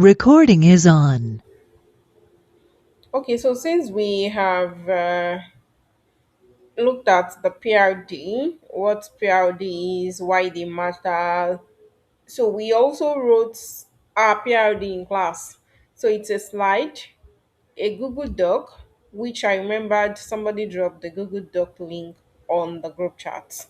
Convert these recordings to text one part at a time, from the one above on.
Recording is on. Okay, so since we have looked at the PRD, what PRD is, why they matter, so we also wrote our PRD in class. So it's a slide, a Google Doc, which I remembered somebody dropped the Google Doc link on the group chat.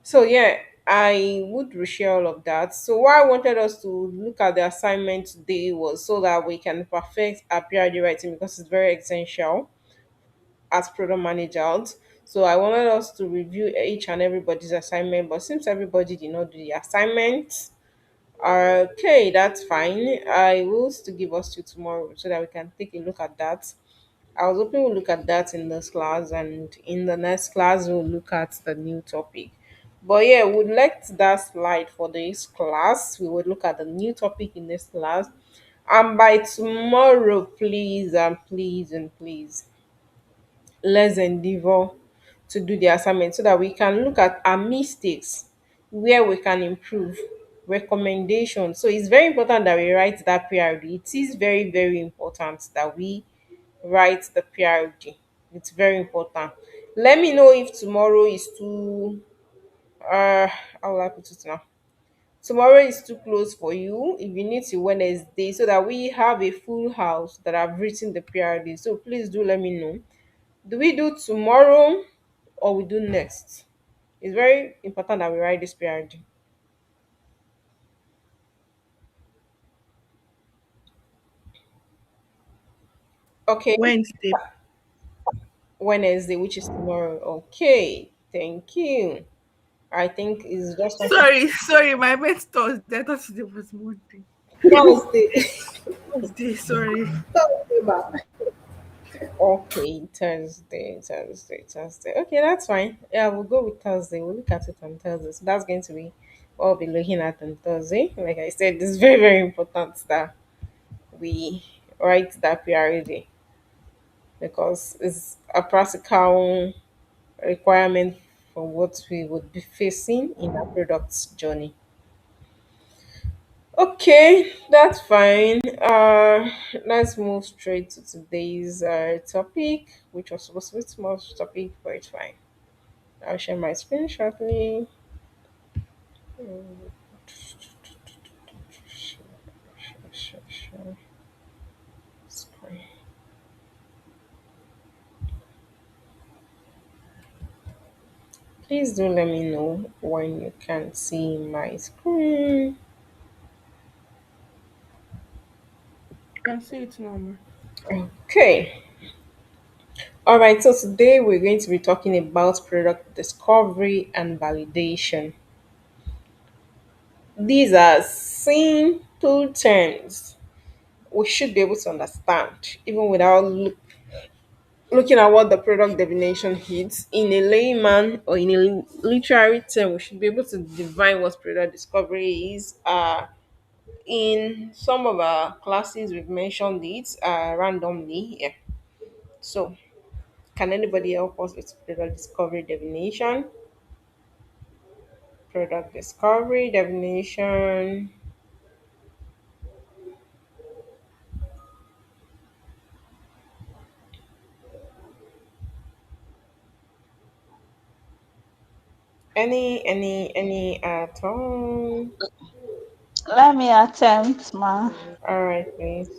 So yeah, I would reshare all of that. So why I wanted us to look at the assignment today was so that we can perfect our PRD writing because it's very essential as product managers. So I wanted us to review each and everybody's assignment, but since everybody did not do the assignment, okay, that's fine. I will still give us to tomorrow so that we can take a look at that. I was hoping we'll look at that in this class, and in the next class we'll look at the new topic. But yeah, we'd like that slide for this class. We would look at the new topic in this class. And by tomorrow, please and please and please, let's endeavor to do the assignment so that we can look at our mistakes, where we can improve, recommendations. So it's very important that we write that PRD. It is very, very important that we write the PRD. It's very important. Let me know if tomorrow is too how will I put it now? Tomorrow is too close for you. If you need to Wednesday so that we have a full house that have written the PRD. So please do let me know. Do we do tomorrow or we do next? It's very important that we write this PRD. Okay, Wednesday. Wednesday, which is tomorrow. Okay, thank you. I think it's just something. Sorry, my meant Thursday. I thought today was Monday. Thursday. Thursday, sorry. Thursday, ma. Okay, Thursday. Okay, that's fine. Yeah, we'll go with Thursday. We'll look at it on Thursday. So that's going to be what we'll be looking at on Thursday. Like I said, it's very, very important that we write that PRD because it's a practical requirement for what we would be facing in our product's journey. Okay, that's fine. Let's move straight to today's topic, which was supposed to be tomorrow's topic, but it's fine. I'll share my screen shortly. Share screen. Please do let me know when you can see my screen. Can see it now, ma. Okay. All right. So today we're going to be talking about product discovery and validation. These are simple terms we should be able to understand, even without looking at what the product definition hits. In a layman or in a literary term, we should be able to define what product discovery is. In some of our classes, we've mentioned it randomly. Yeah. So, can anybody help us with product discovery definition? Product discovery definition. Any at all? Let me attempt, ma. All right, please.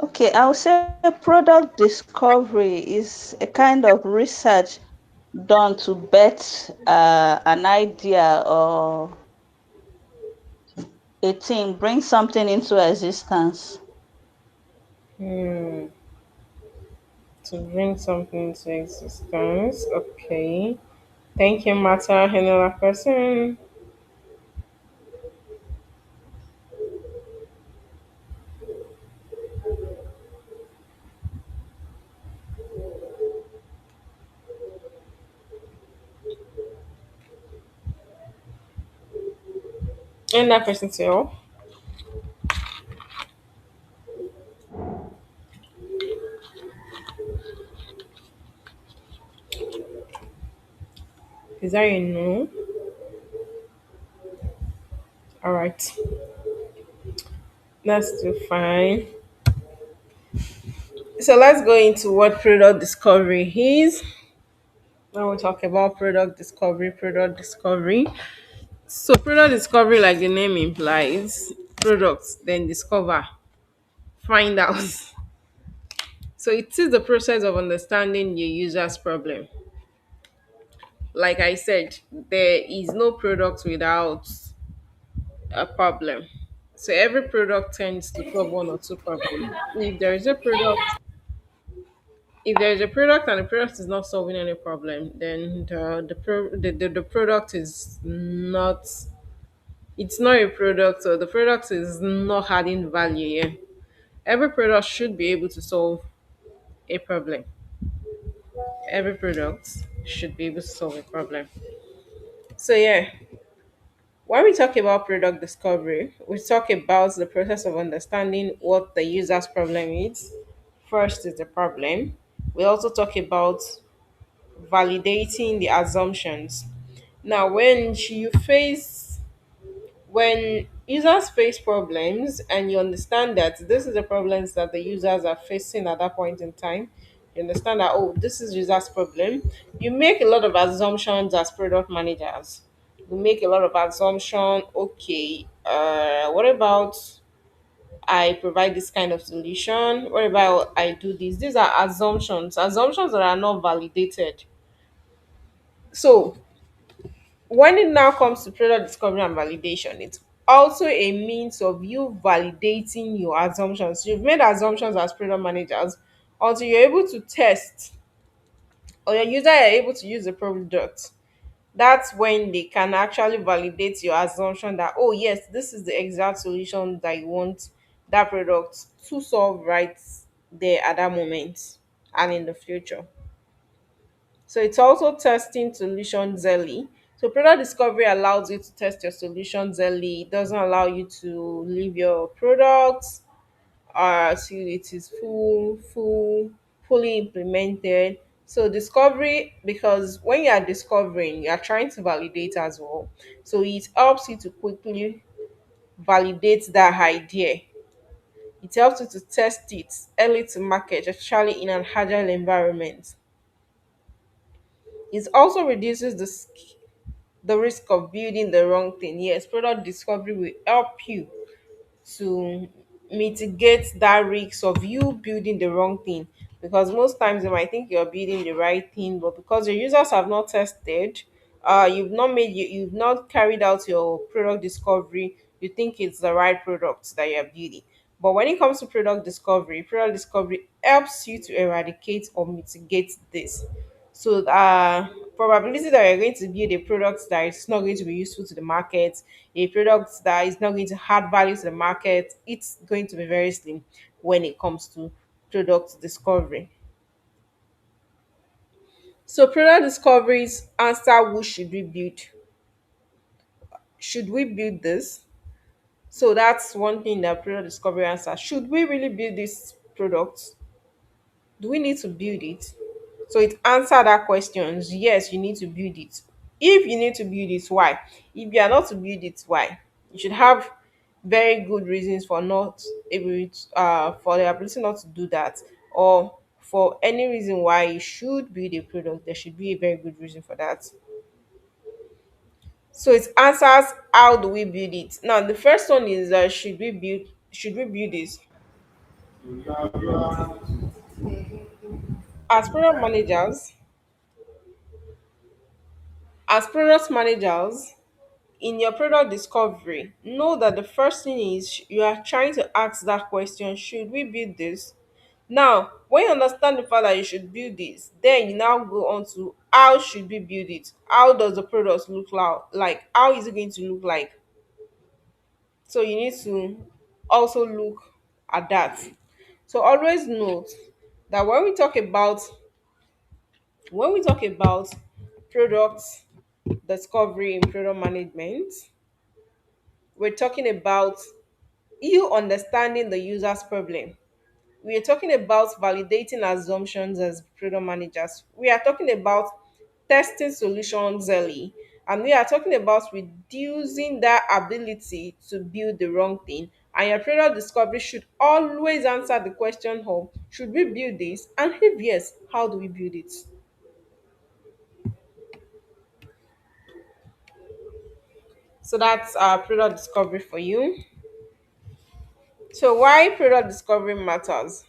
Okay, I would say product discovery is a kind of research done to bet an idea or a thing, bring something into existence. Hmm. To bring something into existence. Okay. Thank you, Mata. Another person. Another person too. Is that a no? All right. That's too fine. So let's go into what product discovery is. Now we'll talk about product discovery. Product discovery. So product discovery, like the name implies, products then discover, find out. So it is the process of understanding your user's problem. Like I said, there is no product without a problem. So every product tends to solve one or two problems. If there is a product, if there is a product and the product is not solving any problem, then the product is not, it's not a product, or the product is not adding value. Yeah, every product should be able to solve a problem. Every product should be able to solve a problem. So yeah, when we talk about product discovery, we talk about the process of understanding what the user's problem is. First is the problem. We also talk about validating the assumptions. Now, when users face problems and you understand that this is the problems that the users are facing at that point in time, you understand that, oh, this is users problem, you make a lot of assumptions as product managers. You make a lot of assumption. Okay, what about I provide this kind of solution? What about I do this? These are assumptions that are not validated. So when it now comes to product discovery and validation, it's also a means of you validating your assumptions. You've made assumptions as product managers until you're able to test, or your user are able to use the product. That's when they can actually validate your assumption that, oh yes, this is the exact solution that you want that product to solve right there at that moment and in the future. So it's also testing solutions early. So product discovery allows you to test your solutions early. It doesn't allow you to leave your product till it is fully implemented. So discovery, because when you are discovering, you are trying to validate as well. So it helps you to quickly validate that idea. It helps you to test it early to market, especially in an agile environment. It also reduces the risk of building the wrong thing. Yes, product discovery will help you to mitigate that risk of you building the wrong thing, because most times you might think you're building the right thing, but because your users have not tested, you've not carried out your product discovery, you think it's the right product that you're building. But when it comes to product discovery helps you to eradicate or mitigate this. So probability that you're going to build a product that is not going to be useful to the market, a product that is not going to add value to the market, it's going to be very slim when it comes to product discovery. So product discoveries answer, who should we build? Should we build this? So that's one thing that product discovery answer. Should we really build this product? Do we need to build it? So it answer that questions. Yes, you need to build it. If you need to build it, why? If you are not to build it, why? You should have very good reasons for not able to, for the ability not to do that, or for any reason why you should build a product. There should be a very good reason for that. So it answers, how do we build it? Now the first one is, should we build this? As product managers, as product managers, in your product discovery, know that the first thing is you are trying to ask that question, should we build this? Now, when you understand the fact that you should build this, then you now go on to, how should we build it? How does the product look like? How is it going to look like? So you need to also look at that. So always note that when we talk about product discovery in product management, we're talking about you understanding the user's problem. We are talking about validating assumptions as product managers. We are talking about testing solutions early. And we are talking about reducing that ability to build the wrong thing And your product discovery should always answer the question of, should we build this? And if yes, how do we build it? So that's our product discovery for you. So why product discovery matters?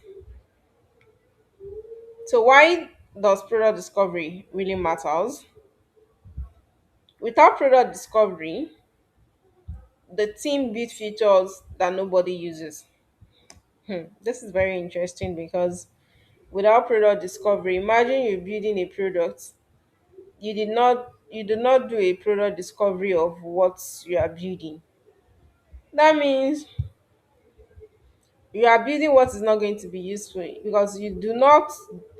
So why does product discovery really matters? Without product discovery, the team build features that nobody uses. This is very interesting because without product discovery, imagine you're building a product. You did not do a product discovery of what you are building. That means you are building what is not going to be useful because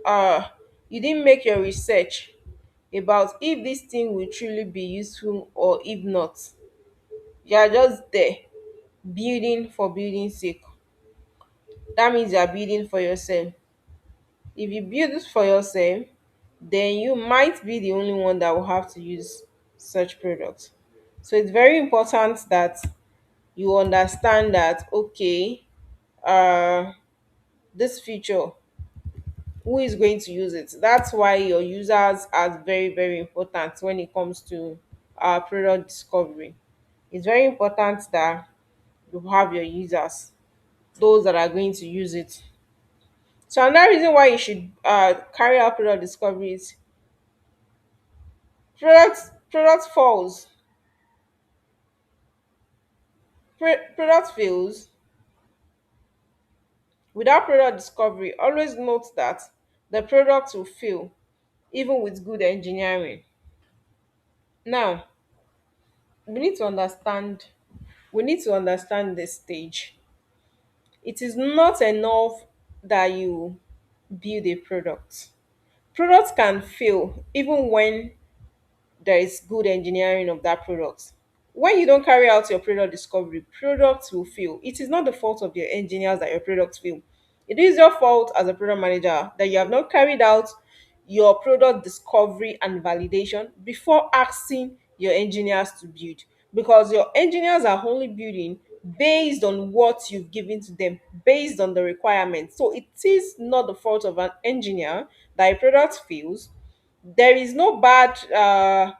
uh you didn't make your research about if this thing will truly be useful or if not. You are just there building for building sake. That means you are building for yourself. If you build it for yourself, then you might be the only one that will have to use such products. So it's very important that you understand that, okay, uh this feature, who is going to use it? That's why your users are very, very important when it comes to product discovery. It's very important that you have your users, those that are going to use it. So another reason why you should carry out product discovery is product falls. Product fails without product discovery. Always note that the product will fail even with good engineering. Now, we need to understand we need to understand this stage. It is not enough that you build a product. Products can fail even when there is good engineering of that product. When you don't carry out your product discovery, products will fail. It is not the fault of your engineers that your products fail. It is your fault as a product manager that you have not carried out your product discovery and validation before asking your engineers to build. Because your engineers are only building based on what you've given to them, based on the requirements. So it is not the fault of an engineer that a product fails. There is no bad how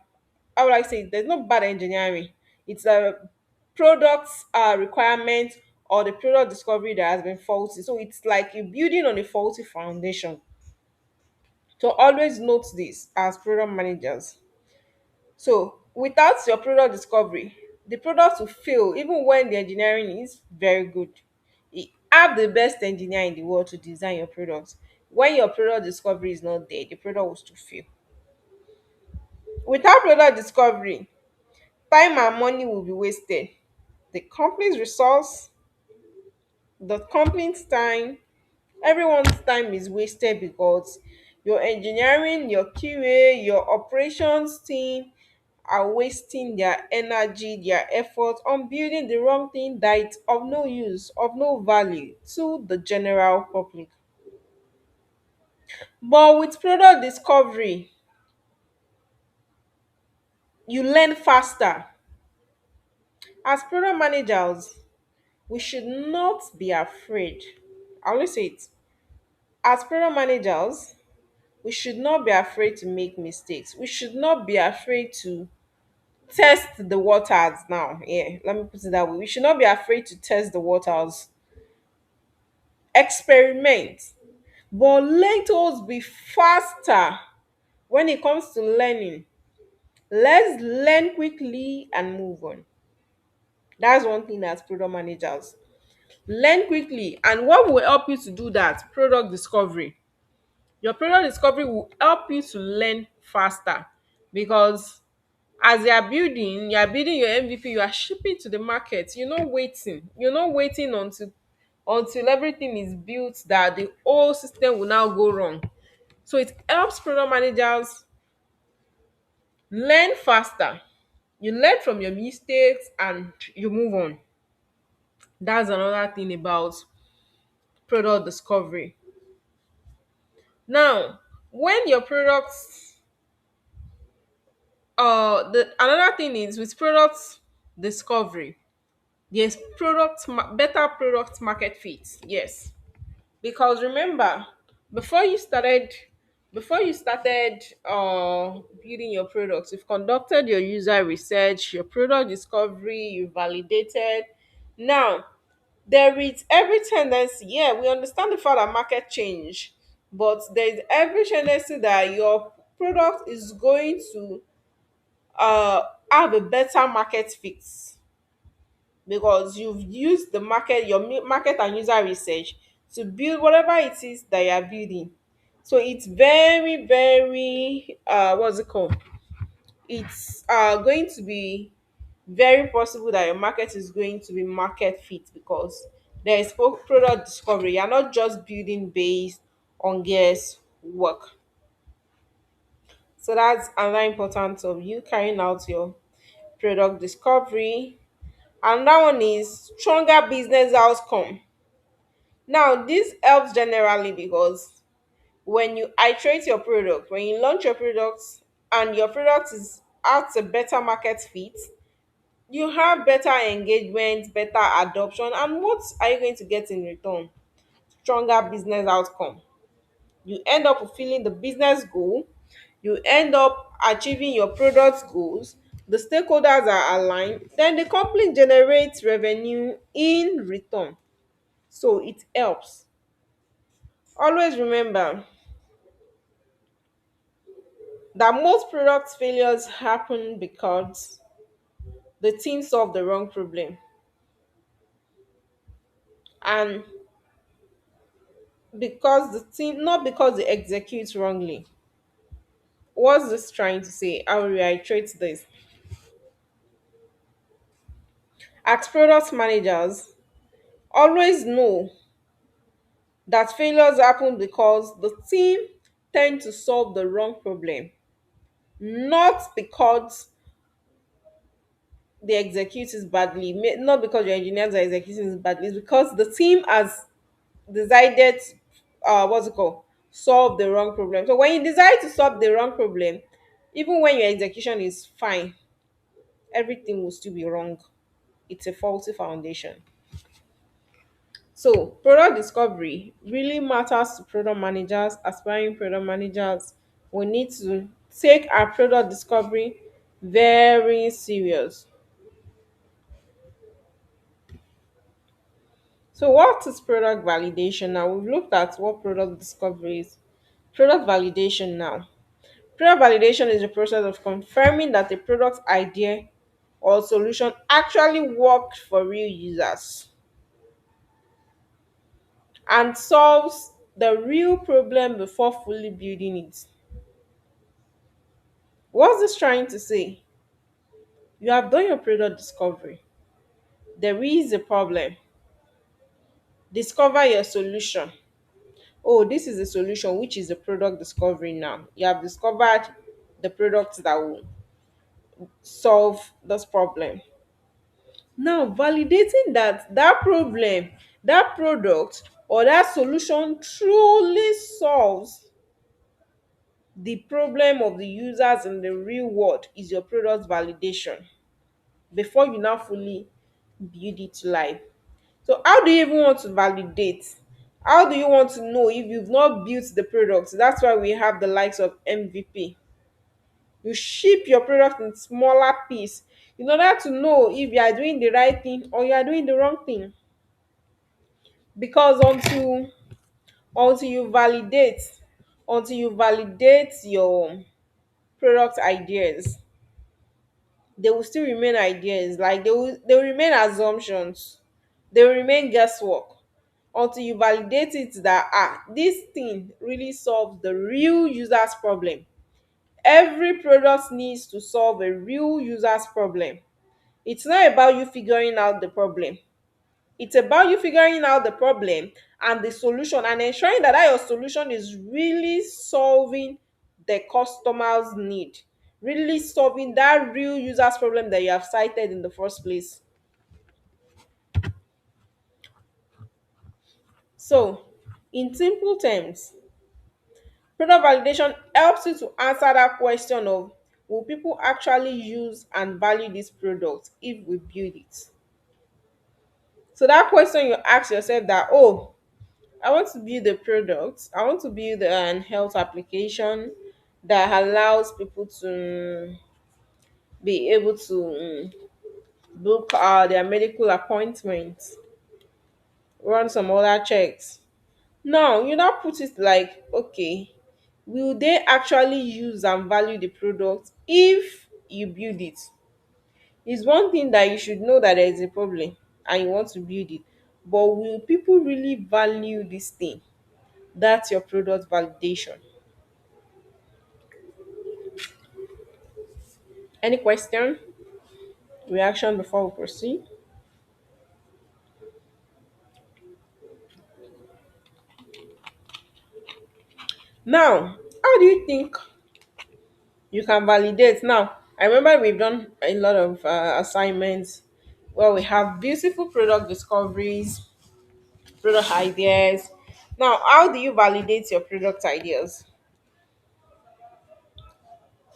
would I say it? There's no bad engineering. It's a product requirement or the product discovery that has been faulty. So it's like you're building on a faulty foundation. So always note this as product managers. So without your product discovery, the product will fail even when the engineering is very good. You have the best engineer in the world to design your product. When your product discovery is not there, the product will still fail. Without product discovery, time and money will be wasted. The company's resource, the company's time, everyone's time is wasted because your engineering, your QA, your operations team are wasting their energy, their effort on building the wrong thing that is of no use, of no value to the general public. But with product discovery, you learn faster. As product managers, we should not be afraid. I always say it. As product managers, we should not be afraid to make mistakes. We should not be afraid to test the waters now. Yeah, let me put it that way. We should not be afraid to test the waters, experiment. But let us be faster when it comes to learning. Let's learn quickly and move on. That's one thing as product managers. Learn quickly. And what will help you to do that? Product discovery. Your product discovery will help you to learn faster because as you are building your MVP, you are shipping to the market. You're not waiting until everything is built that the whole system will now go wrong. So it helps product managers learn faster. You learn from your mistakes and you move on. That's another thing about product discovery. Now, when your products the another thing is with product discovery, Yes, better product market fit. Yes, because remember, before you started building your products, you've conducted your user research, your product discovery, you validated. Now there is every tendency, yeah, we understand the fact that market change, but there is every tendency that your product is going to uh have a better market fit, because you've used the market, your market and user research to build whatever it is that you are building. So it's very, very what's it called? It's going to be very possible that your market is going to be market fit, because there is product discovery. You're not just building based on guess work. So that's another importance of you carrying out your product discovery. And that one is stronger business outcome. Now, this helps generally because when you iterate your product, when you launch your product and your product is at a better market fit, you have better engagement, better adoption, and what are you going to get in return? Stronger business outcome. You end up fulfilling the business goal, you end up achieving your product goals, the stakeholders are aligned, then the company generates revenue in return. So it helps. Always remember that most product failures happen because the team solved the wrong problem, and because the team, not because they execute wrongly. What's this trying to say? I'll reiterate this. As product managers, always know that failures happen because the team tend to solve the wrong problem, not because they execute it badly, not because your engineers are executing it badly, it's because the team has decided, what's it called, solve the wrong problem. So when you decide to solve the wrong problem, even when your execution is fine, everything will still be wrong. It's a faulty foundation. So product discovery really matters to product managers, aspiring product managers. We need to take our product discovery very serious. So what is product validation? Now we've looked at what product discovery is. Product validation now. Product validation is the process of confirming that a product idea or solution actually worked for real users and solves the real problem before fully building it. What's this trying to say? You have done your product discovery. There is a problem. Discover your solution. Oh, this is a solution, which is a product discovery now. You have discovered the product that will solve this problem. Now, validating that that problem, that product, or that solution truly solves the problem of the users in the real world is your product validation before you now fully build it live. So, how do you even want to validate? How do you want to know if you've not built the product? That's why we have the likes of MVP. You ship your product in smaller piece in order to know if you are doing the right thing or you are doing the wrong thing. Because until you validate, your product ideas, they will still remain ideas. Like they will remain assumptions, they will remain guesswork until you validate it that this thing really solves the real user's problem. Every product needs to solve a real user's problem. It's not about you figuring out the problem. It's about you figuring out the problem and the solution, and ensuring that your solution is really solving the customer's need, really solving that real user's problem that you have cited in the first place. So, in simple terms, product validation helps you to answer that question of, will people actually use and value this product if we build it? So that question you ask yourself that, oh, I want to build a product, I want to build an health application that allows people to be able to book their medical appointments, run some other checks. Now, you now put it like, okay, will they actually use and value the product if you build it? It's one thing that you should know that there is a problem and you want to build it, but will people really value this thing? That's your product validation. Any question, reaction before we proceed? Now, how do you think you can validate? Now, I remember we've done a lot of assignments where we have beautiful product discoveries, product ideas. Now, how do you validate your product ideas?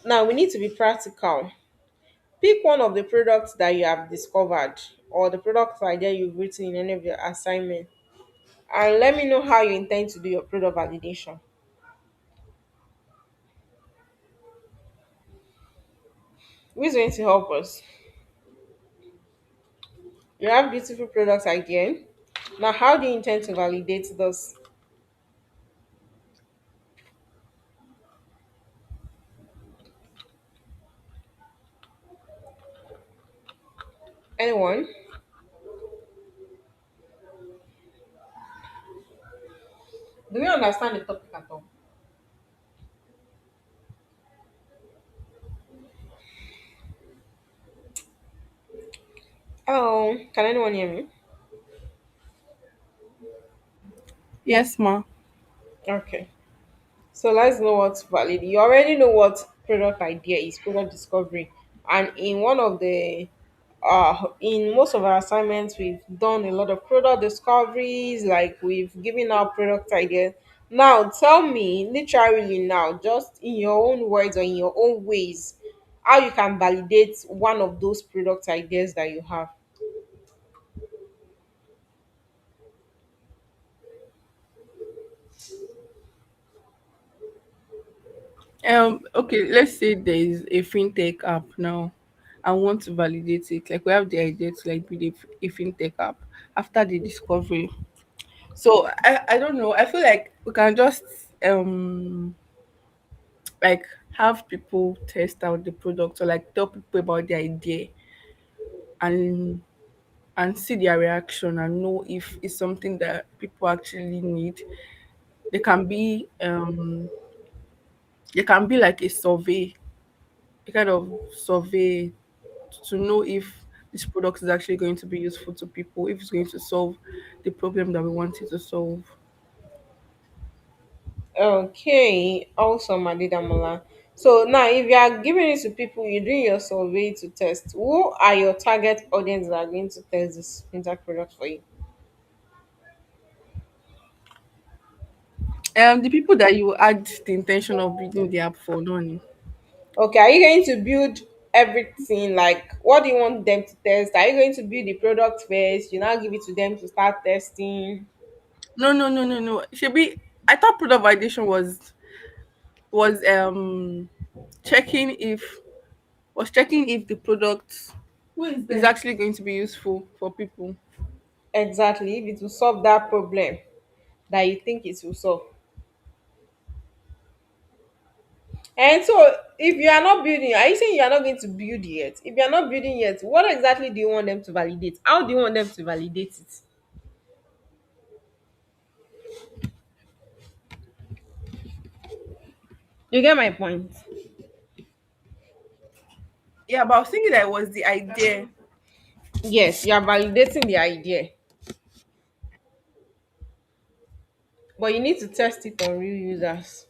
Now, we need to be practical. Pick one of the products that you have discovered or the product idea you've written in any of your assignment, and let me know how you intend to do your product validation. Who's going to help us? You have beautiful product idea. Now, how do you intend to validate this? Anyone? Do we understand the topic at all? Oh, can anyone hear me? Yes, ma. Okay. So let's know what's valid. You already know what product idea is, product discovery. And in one of the in most of our assignments, we've done a lot of product discoveries, like we've given our product ideas. Now tell me, literally now, just in your own words or in your own ways, how you can validate one of those product ideas that you have. Okay, let's say there is a fintech app now. I want to validate it. Like we have the idea to like build a fintech app after the discovery. So I don't know. I feel like we can just like have people test out the product or like tell people about the idea and see their reaction and know if it's something that people actually need. There can be like a survey, a kind of survey to know if this product is actually going to be useful to people, if it's going to solve the problem that we want it to solve. Okay, awesome, Adidamola. So now, if you are giving it to people, you're doing your survey to test. Who are your target audience that are going to test this fintech product for you? The people that you had the intention of building the app for, no. Okay, are you going to build everything? Like, what do you want them to test? Are you going to build the product first? You now give it to them to start testing? No, no, no, no, no. Should be. I thought product validation was checking if checking if the product is actually going to be useful for people. Exactly, if it will solve that problem that you think it will solve. And so, if you are not building, are you saying you are not going to build yet? If you are not building yet, what exactly do you want them to validate? How do you want them to validate it? You get my point? Yeah, but I was thinking that it was the idea. Yes, you are validating the idea, but you need to test it on real users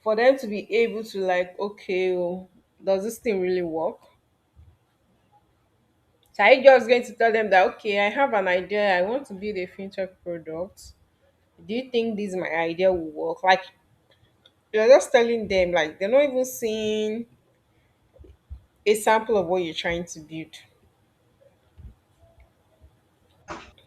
for them to be able to like, okay, oh, does this thing really work? So are you just going to tell them that, okay, I have an idea, I want to build a fintech product. Do you think this my idea will work? Like, you're just telling them, like they're not even seeing a sample of what you're trying to build.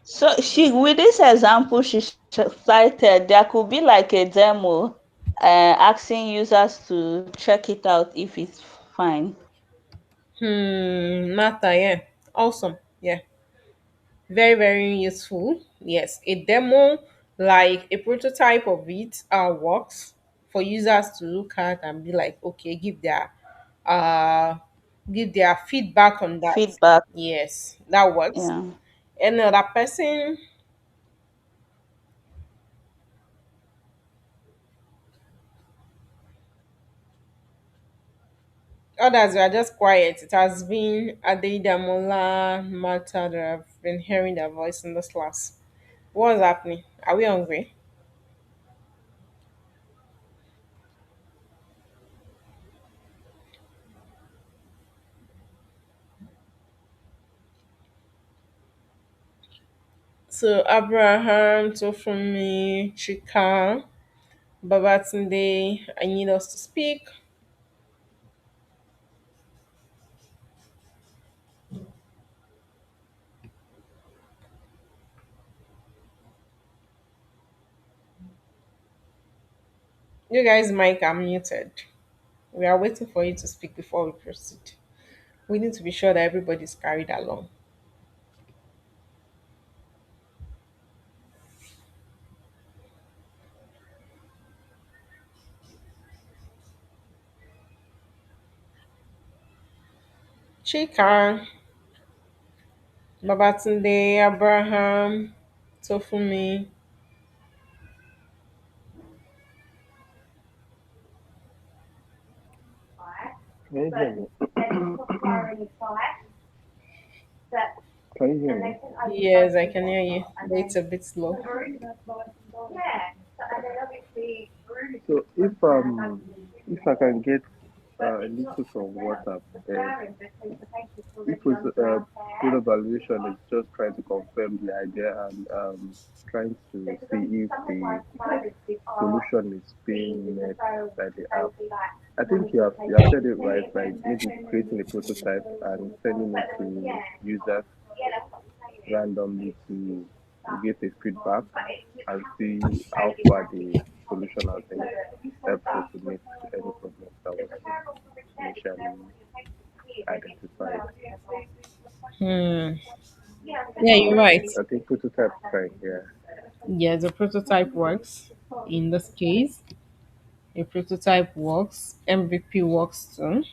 So she, with this example cited, there could be like a demo, asking users to check it out if it's fine. Matter, yeah. Awesome. Yeah. Very, very useful. Yes. A demo, like a prototype of it, works for users to look at and be like, okay, uh give their feedback on that. Feedback. Yes, that works. Yeah. Another person, others were just quiet. It has been Adeida Mola Martha that I've been hearing their voice in this class. What's happening? Are we hungry? So Abraham, Tofumi, Chika, Babatunde, I need us to speak. You guys' mic are muted. We are waiting for you to speak before we proceed. We need to be sure that everybody's carried along. Chika, Babatunde, Abraham, Tofumi. Can you hear me? Can you hear me? Yes, I can hear you, but it's a bit slow. So if I can get a little from WhatsApp, then if it's good evaluation is just trying to confirm the idea and trying to see if the solution is being met by the app. I think you have said it right, like maybe creating a prototype and sending it to users randomly to get a feedback and see how far the solution has been helpful to meet any problems that was initially identified. Hmm. Yeah, you're right. I think prototype is fine, yeah. Yeah, the prototype works in this case. A prototype works. MVP works too.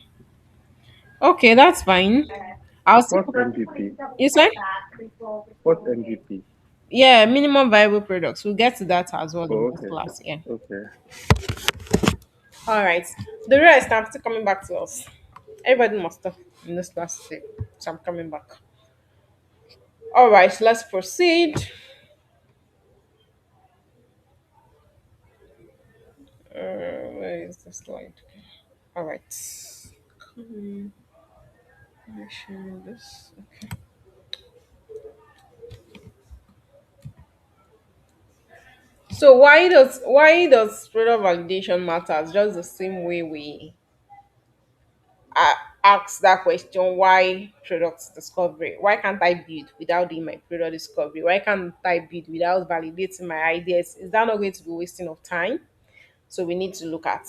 Okay, that's fine. I'll see. What's MVP? You say? What's MVP? Yeah, minimum viable products. We'll get to that as well in Oh, this okay. class. Yeah. Okay. All right. The rest, I'm still coming back to us. Everybody must stop in this class today. So I'm coming back. All right, let's proceed. Where is the slide? All right. Let me share this. So why does product validation matters? Just the same way we uh, ask that question, why product discovery? Why can't I build without doing my product discovery? Why can't I build without validating my ideas? Is that not going to be wasting of time? So we need to look at.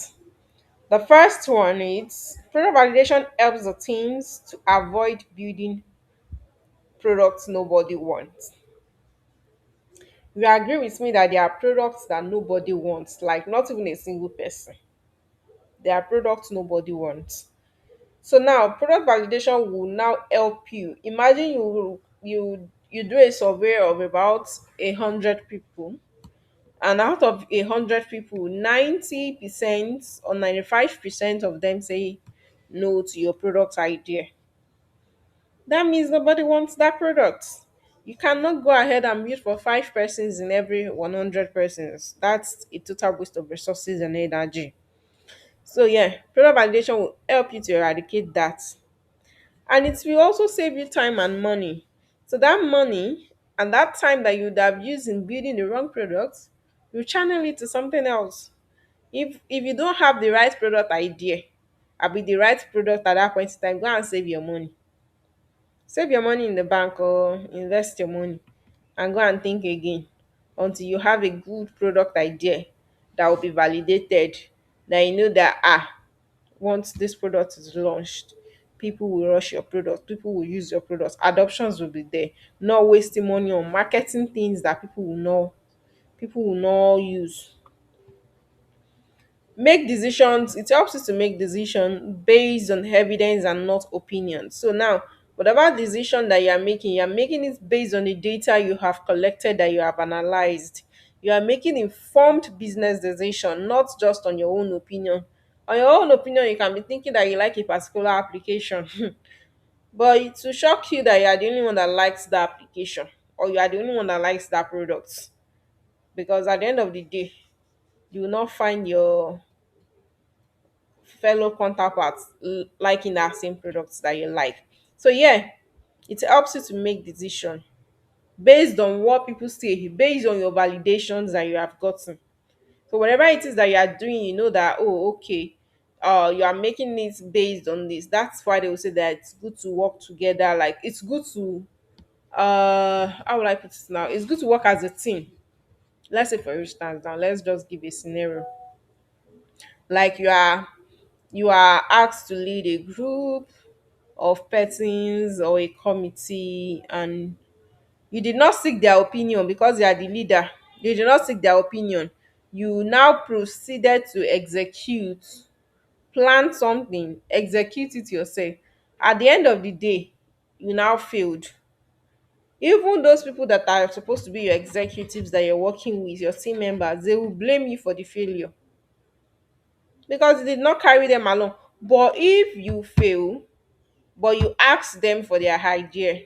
The first one is product validation helps the teams to avoid building products nobody wants. You agree with me that there are products that nobody wants, like not even a single person. There are products nobody wants. So now product validation will now help you. Imagine you do a survey of about 100 people, and out of 100 people, 90% or 95% of them say no to your product idea. That means nobody wants that product. You cannot go ahead and build for 5 persons in every 100 persons. That's a total waste of resources and energy. So yeah, product validation will help you to eradicate that. And it will also save you time and money. So that money and that time that you would have used in building the wrong product, you channel it to something else. If you don't have the right product idea, I be the right product at that point in time, go and save your money. Save your money in the bank or invest your money. and go and think again until you have a good product idea that will be validated, that you know that once this product is launched, people will rush your product, people will use your product, adoptions will be there. Not wasting money on marketing things that people will not use. Make decisions, it helps you to make decision based on evidence and not opinion. So now, whatever decision that you are making it based on the data you have collected, that you have analyzed. You are making informed business decision, not just on your own opinion. On your own opinion, you can be thinking that you like a particular application but it will shock you that you are the only one that likes that application, or you are the only one that likes that product, because at the end of the day, you will not find your fellow counterparts liking that same products that you like. So yeah, it helps you to make decision based on what people say, based on your validations that you have gotten. So whatever it is that you are doing, you know that, oh, okay, you are making it based on this. That's why they will say that it's good to work together. Like it's good to how would I put it now? It's good to work as a team. Let's say for instance, now let's just give a scenario. Like you are asked to lead a group of persons or a committee, and you did not seek their opinion because you are the leader. You did not seek their opinion. You now proceeded to execute, plan something, execute it yourself. At the end of the day, you now failed. Even those people that are supposed to be your executives that you're working with, your team members, they will blame you for the failure because you did not carry them along. But if you fail, but you ask them for their idea,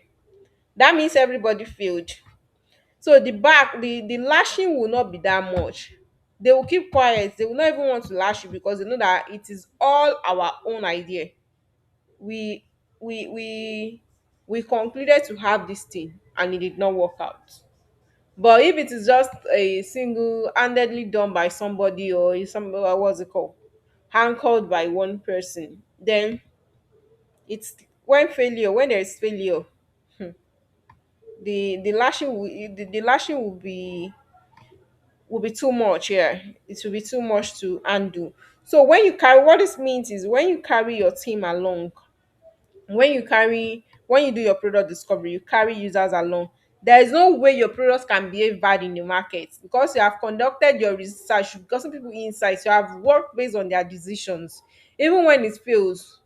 that means everybody failed. So the lashing will not be that much. They will keep quiet. They will not even want to lash you because they know that it is all our own idea. We we we we concluded to have this thing and it did not work out. But if it is just a single-handedly done by somebody, or is some what's it called, handled by one person, then it's when there is failure, the lashing will be too much. Yeah, it will be too much to undo. So what this means is when you carry your team along, when you do your product discovery, you carry users along. There is no way your product can behave bad in the market because you have conducted your research, you've gotten people insights, you have worked based on their decisions. Even when it fails,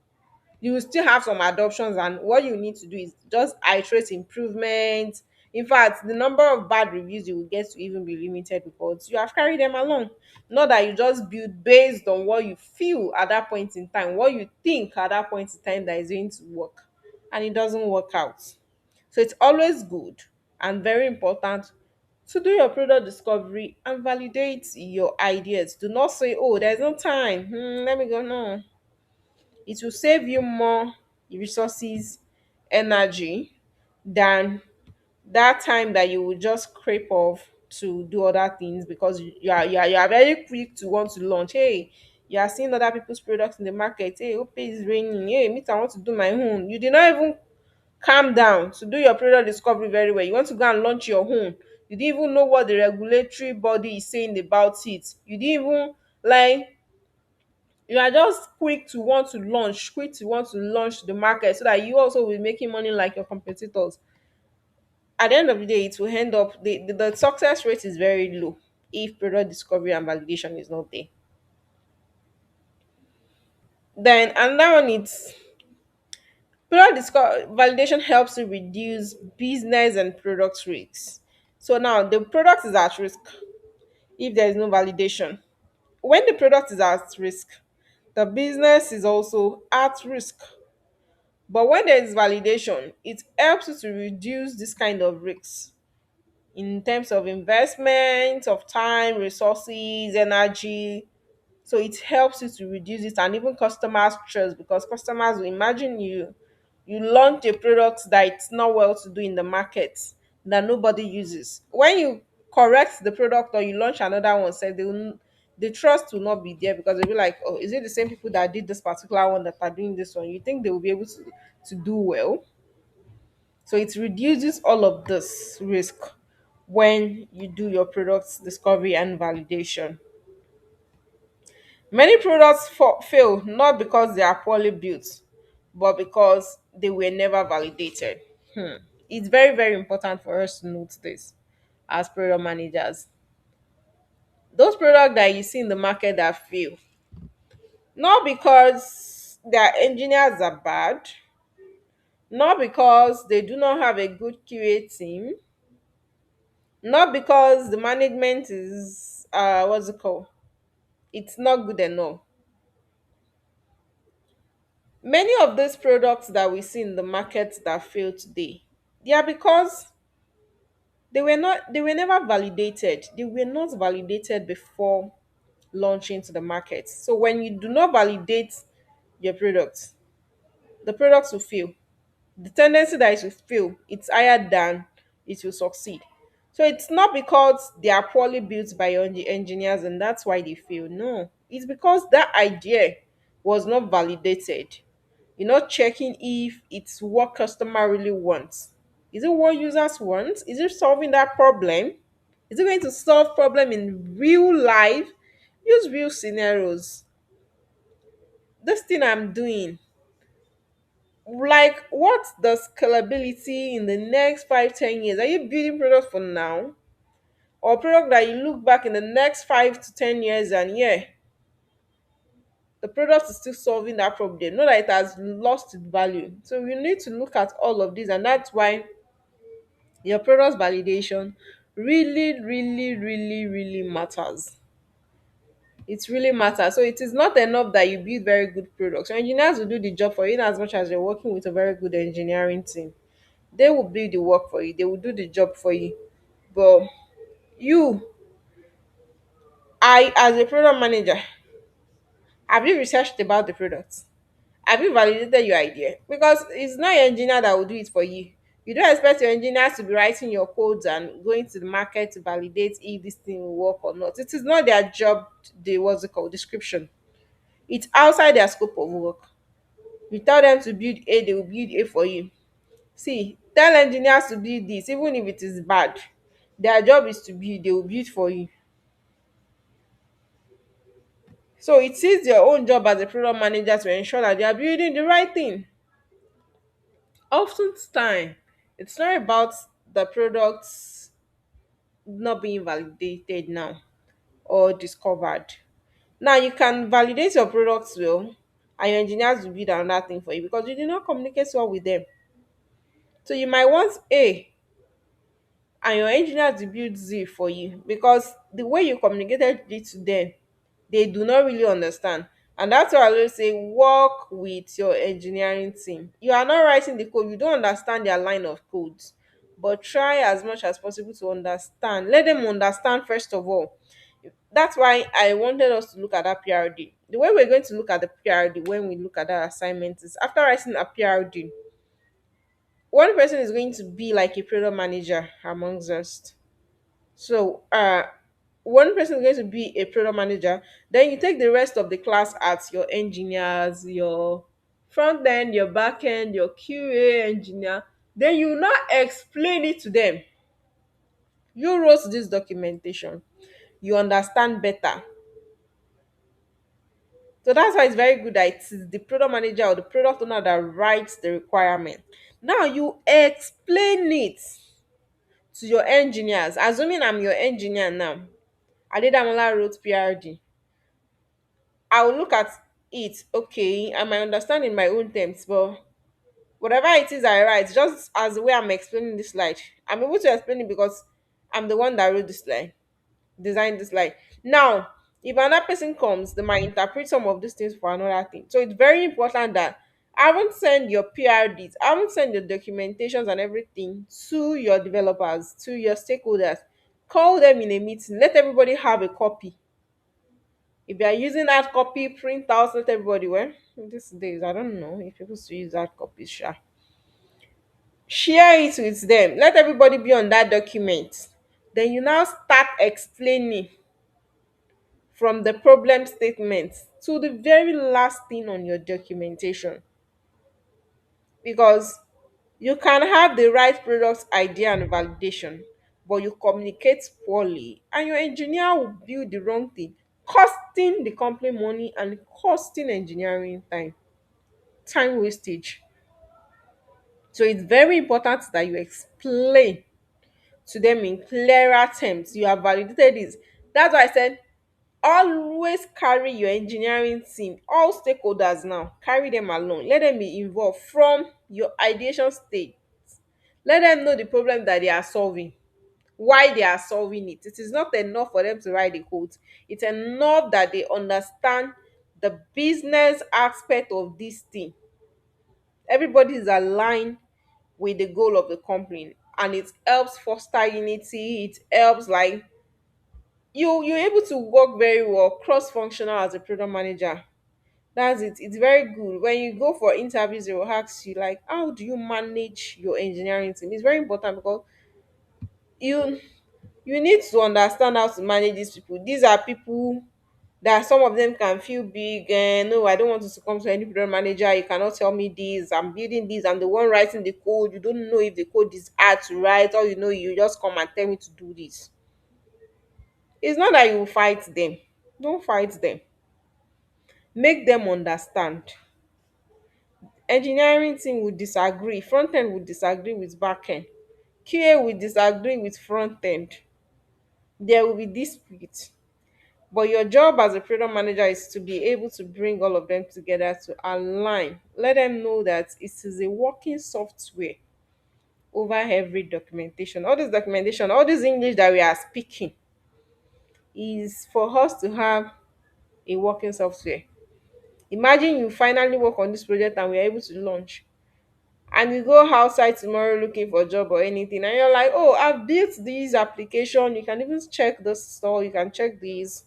you will still have some adoptions, and what you need to do is just iterate improvements. In fact, the number of bad reviews you will get to even be limited because you have carried them along. Not that you just build based on what you feel at that point in time, what you think at that point in time that is going to work, and it doesn't work out. So it's always good and very important to do your product discovery and validate your ideas. Do not say, oh, there's no time, let me go. No, it will save you more resources, energy than that time that you will just scrape off to do other things because you are very quick to want to launch. Hey, you are seeing other people's products in the market. Hey, hope it's raining. Hey, me too, I want to do my own. You did not even calm down to do your product discovery very well. You want to go and launch your own. You didn't even know what the regulatory body is saying about it. You didn't even like you are just quick to want to launch the market so that you also will be making money like your competitors. At the end of the day, it will end up the success rate is very low if product discovery and validation is not there. Then another one is validation helps to reduce business and product risks. So now the product is at risk if there is no validation. When the product is at risk, the business is also at risk. But when there is validation, it helps you to reduce this kind of risks in terms of investment, of time, resources, energy. So it helps you to reduce it, and even customers trust, because customers will imagine you launch a product that it's not well to do in the market, that nobody uses. When you correct the product or you launch another one, say the trust will not be there because they'll be like, oh, is it the same people that did this particular one that are doing this one? You think they will be able to do well? So it reduces all of this risk. when you do your products discovery and validation. Many products fail not because they are poorly built, but because they were never validated. It's very, very important for us to note this as product managers. Those products that you see in the market that fail, not because their engineers are bad, not because they do not have a good QA team, not because the management is what's it called? It's not good enough. Many of these products that we see in the market that fail today, they are because they were never validated. They were not validated before launching to the market. So when you do not validate your products, the products will fail. The tendency that it will fail, it's higher than it will succeed. So it's not because they are poorly built by your engineers and that's why they fail. No, it's because that idea was not validated. You're not checking if it's what customer really wants. Is it what users want? Is it solving that problem? Is it going to solve problem in real life? Use real scenarios. This thing I'm doing, like what's the scalability in the next 5 10 years? Are you building product for now or product that you look back in the next 5 to 10 years and yeah, the product is still solving that problem, not that it has lost its value. So you need to look at all of this, and that's why your product validation really, really, really, really matters. It really matters. So it is not enough that you build very good products. Your engineers will do the job for you in as much as you're working with a very good engineering team. They will do the work for you, they will do the job for you. But you, I as a product manager, have you researched about the product? Have you validated your idea? Because it's not your engineer that will do it for you. You don't expect your engineers to be writing your codes and going to the market to validate if this thing will work or not. It is not their job, the what's it called, description. It's outside their scope of work. You tell them to build A, they will build A for you. See, tell engineers to build this, even if it is bad. Their job is to build, they will build for you. So it is your own job as a product manager to ensure that they are building the right thing. Oftentimes, it's not about the products not being validated now or discovered. Now you can validate your products well, and your engineers will build another thing for you because you did not communicate well with them. So you might want A and your engineers to build Z for you because the way you communicated it to them, they do not really understand. And that's why I always say work with your engineering team. You are not writing the code, you don't understand their line of codes, but try as much as possible to understand. Let them understand first of all. That's why I wanted us to look at that PRD. The way we're going to look at the PRD when we look at that assignment is after writing a PRD, one person is going to be like a product manager amongst us. So one person is going to be a product manager. Then you take the rest of the class as your engineers, your front end, your back end, your QA engineer. Then you now explain it to them. You wrote this documentation. You understand better. So that's why it's very good that it is the product manager or the product owner that writes the requirement. Now you explain it to your engineers. Assuming I'm your engineer now, Adedamola wrote PRD. I will look at it, okay, I might understand in my own terms, but whatever it is I write, just as the way I'm explaining this slide, I'm able to explain it because I'm the one that wrote this slide, designed this slide. Now, if another person comes, they might interpret some of these things for another thing. So it's very important that I won't send your PRDs, I won't send your documentations and everything to your developers, to your stakeholders. Call them in a meeting, let everybody have a copy. If you are using hard copy, print out, let everybody well. These days, I don't know if people still use hard copies. Share it with them. Let everybody be on that document. Then you now start explaining from the problem statement to the very last thing on your documentation. Because you can have the right product idea and validation, but you communicate poorly, and your engineer will build the wrong thing, costing the company money and costing engineering time wastage. So it's very important that you explain to them in clearer terms. You have validated this. That's why I said always carry your engineering team, all stakeholders now, carry them along. Let them be involved from your ideation stage. Let them know the problem that they are solving, why they are solving it. It is not enough for them to write the code. It's enough that they understand the business aspect of this thing. Everybody is aligned with the goal of the company, and it helps foster unity. It helps like you're able to work very well cross functional as a product manager. That's it. It's very good. When you go for interviews, they will ask you like, how do you manage your engineering team? It's very important because you you need to understand how to manage these people. These are people that some of them can feel big and no, I don't want to come to any product manager. You cannot tell me this. I'm building this. I'm the one writing the code. You don't know if the code is hard to write, or you know you just come and tell me to do this. It's not that you fight them. Don't fight them. Make them understand. Engineering team will disagree, front end will disagree with back end, QA will disagree with front end. There will be dispute, but your job as a product manager is to be able to bring all of them together to align. Let them know that it is a working software over every documentation. All this documentation, all this English that we are speaking is for us to have a working software. Imagine you finally work on this project and we are able to launch, and you go outside tomorrow looking for a job or anything, and you're like, oh, I've built this application. You can even check the store, you can check these.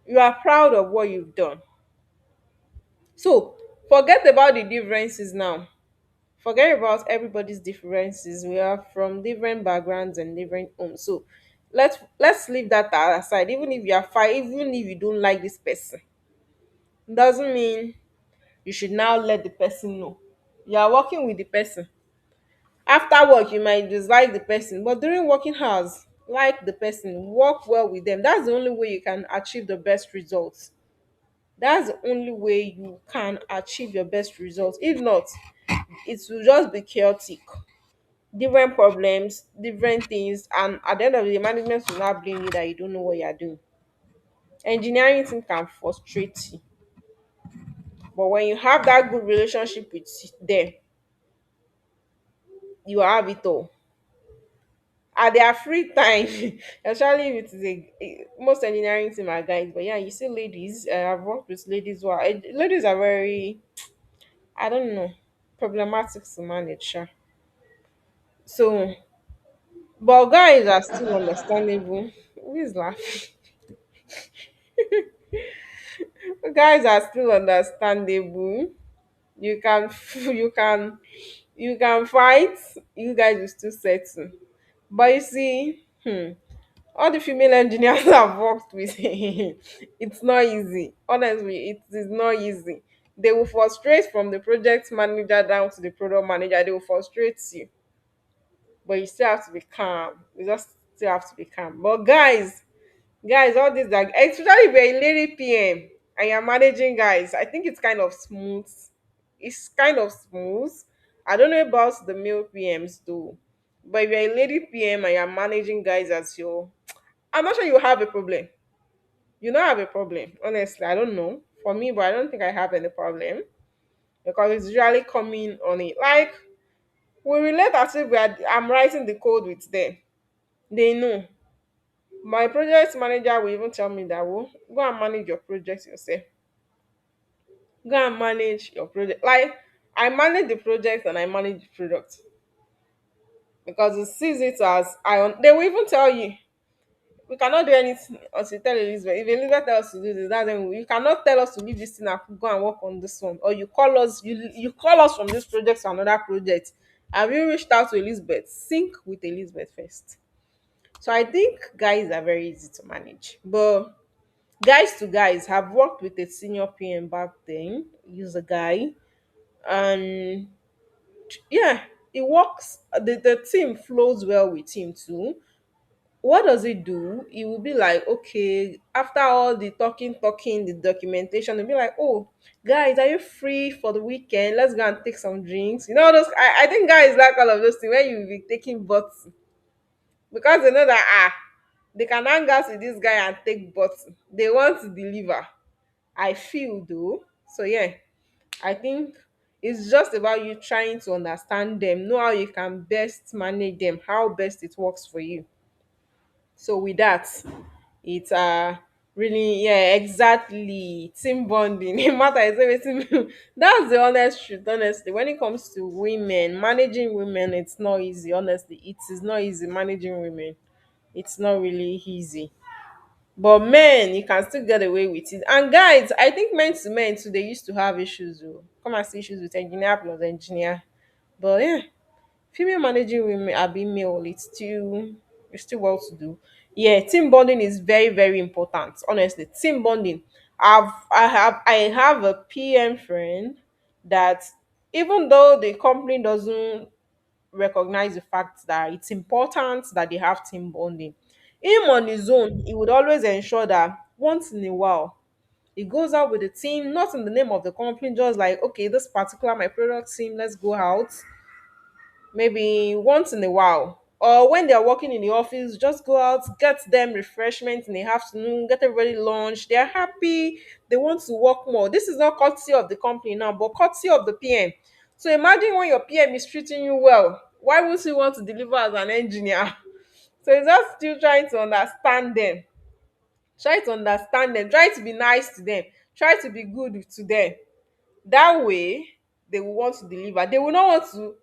You are proud of what you've done. So forget about the differences now. Forget about everybody's differences. We are from different backgrounds and different homes. So let's leave that aside. Even if you are fine, even if you don't like this person, doesn't mean you should now let the person know. You are working with the person. After work, you might dislike the person, but during working hours, like the person, work well with them. That's the only way you can achieve the best results. That's the only way you can achieve your best results. If not, it will just be chaotic. Different problems, different things, and at the end of the day, management will not blame you that you don't know what you are doing. Engineering team can frustrate you, but when you have that good relationship with them, you have it all. At their free time, especially if it is most engineering team are guys, but yeah, you see ladies. I've worked with ladies who are ladies are very, I don't know, problematic to manage. Sha. So, but guys are still understandable. Who is laughing? Guys are still understandable. You can, you can, you can fight. You guys will still settle. But you see, all the female engineers I've worked with, it's not easy. Honestly, it is not easy. They will frustrate from the project manager down to the product manager. They will frustrate you, but you still have to be calm. You just still have to be calm. But guys, all this like, especially if you're a lady PM and you're managing guys, I think it's kind of smooth. It's kind of smooth. I don't know about the male PMs though, but if you're a lady PM and you're managing guys as your, I'm not sure you have a problem. You don't have a problem. Honestly, I don't know. For me, but I don't think I have any problem because it's usually coming on it. Like we relate as if I'm writing the code with them. They know. My project manager will even tell me that, well, go and manage your project yourself. Go and manage your project. Like I manage the project and I manage the product because it sees it as they will even tell you we cannot do anything until you tell Elizabeth. If Elizabeth tells us to do this, that's when you cannot tell us to leave this thing and go and work on this one. Or you call us, you call us from this project to another project. Have you reached out to Elizabeth? Sync with Elizabeth first. So I think guys are very easy to manage. But guys to guys have worked with a senior PM back then. He's a guy. And yeah, it works. The team flows well with him too. what does it do? It will be like, okay, after all the talking, the documentation, it'll be like, oh, guys, are you free for the weekend? Let's go and take some drinks. You know, those I think guys like all of those things where you'll be taking butts because they know that they can hang out with this guy and take butts. They want to deliver. I feel though. So yeah, I think it's just about you trying to understand them, know how you can best manage them, how best it works for you. So with that, it's really, yeah, exactly, team bonding. No matter is everything. That's the honest truth. Honestly, when it comes to women, managing women, it's not easy. Honestly, it is not easy managing women. It's not really easy. But men, you can still get away with it. And guys, I think men to men too, they used to have issues. Oh. Come and see issues with engineer plus engineer. But yeah, female managing women are being male, it's still well to do. Yeah, team bonding is very, very important. Honestly, team bonding. I have a PM friend that even though the company doesn't recognize the fact that it's important that they have team bonding, him on his own, he would always ensure that once in a while he goes out with the team, not in the name of the company, just like, okay, this particular my product team, let's go out maybe once in a while, or when they're working in the office, just go out, get them refreshment in the afternoon, get everybody lunch. They're happy, they want to work more. This is not courtesy of the company now, but courtesy of the PM. So imagine when your PM is treating you well, why would you want to deliver as an engineer? So it's just still trying to understand them, try to be nice to them, try to be good to them. That way they will want to deliver, they will not want to.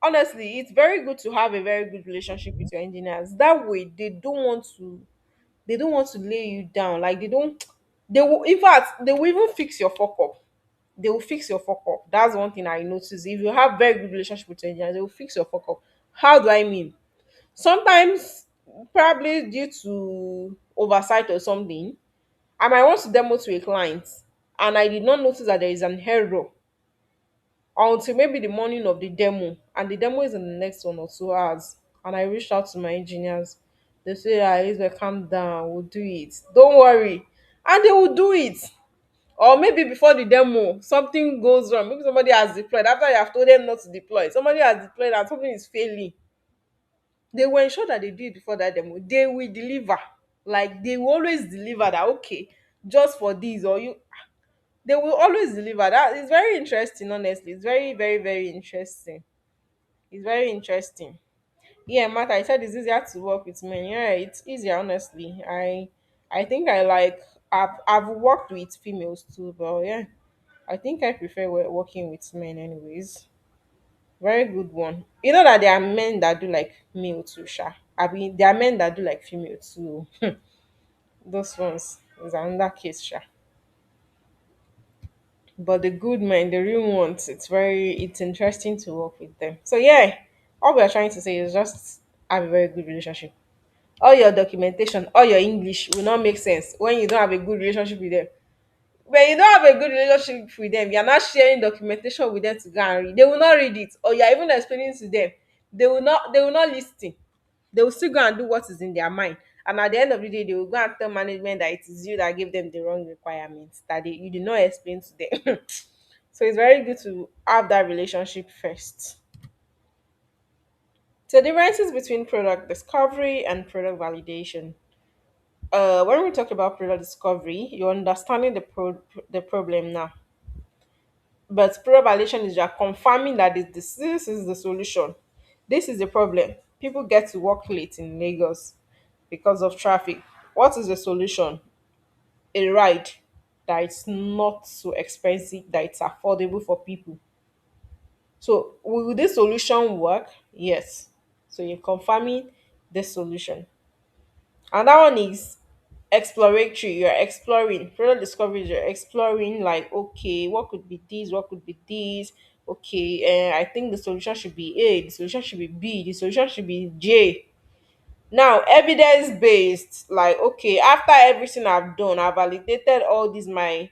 Honestly, it's very good to have a very good relationship with your engineers. That way they don't want to lay you down. Like they will, in fact, they will even fix your fuck up. They will fix your fuck up. That's one thing I notice. If you have very good relationship with your engineers, they will fix your fuck up. How do I mean? Sometimes, probably due to oversight or something, I might want to demo to a client and I did not notice that there is an error until maybe the morning of the demo, and the demo is in the next 1 or 2 hours. And I reached out to my engineers. They say, Elizabeth, calm down, we'll do it. Don't worry. And they will do it. Or maybe before the demo, something goes wrong. Maybe somebody has deployed. After you have told them not to deploy, somebody has deployed and something is failing. They will ensure that they do it before that demo. They will deliver. Like they will always deliver that, okay, just for this, or you, they will always deliver. That is very interesting, honestly. It's very, very, very interesting. It's very interesting. Yeah, Matt, I said it's easier to work with men. Yeah, it's easier, honestly. I think I like, I've worked with females too, but yeah, I think I prefer working with men anyways. Very good one. You know that there are men that do like male too, Sha. I mean, there are men that do like female too. Those ones is another case, Sha. But the good men, the real ones, it's interesting to work with them. So yeah, all we are trying to say is just have a very good relationship. All your documentation, all your English will not make sense when you don't have a good relationship with them. When you don't have a good relationship with them, you're not sharing documentation with them to go and read. They will not read it, or you're even explaining to them. They will not listen. They will still go and do what is in their mind. And at the end of the day, they will go and tell management that it is you that gave them the wrong requirements, that you did not explain to them. So it's very good to have that relationship first. So differences between product discovery and product validation. When we talk about product discovery, you're understanding the problem now. But product validation is you're confirming that this is the solution. This is the problem. People get to work late in Lagos because of traffic. What is the solution? A ride that is not so expensive, that it's affordable for people. So will this solution work? Yes. So you're confirming this solution. And that one is exploratory. You're exploring product discoveries. You're exploring, like, okay, what could be this, what could be this. Okay, I think the solution should be A, the solution should be B, the solution should be J. Now, evidence based, like, okay, after everything I've done, I've validated all these my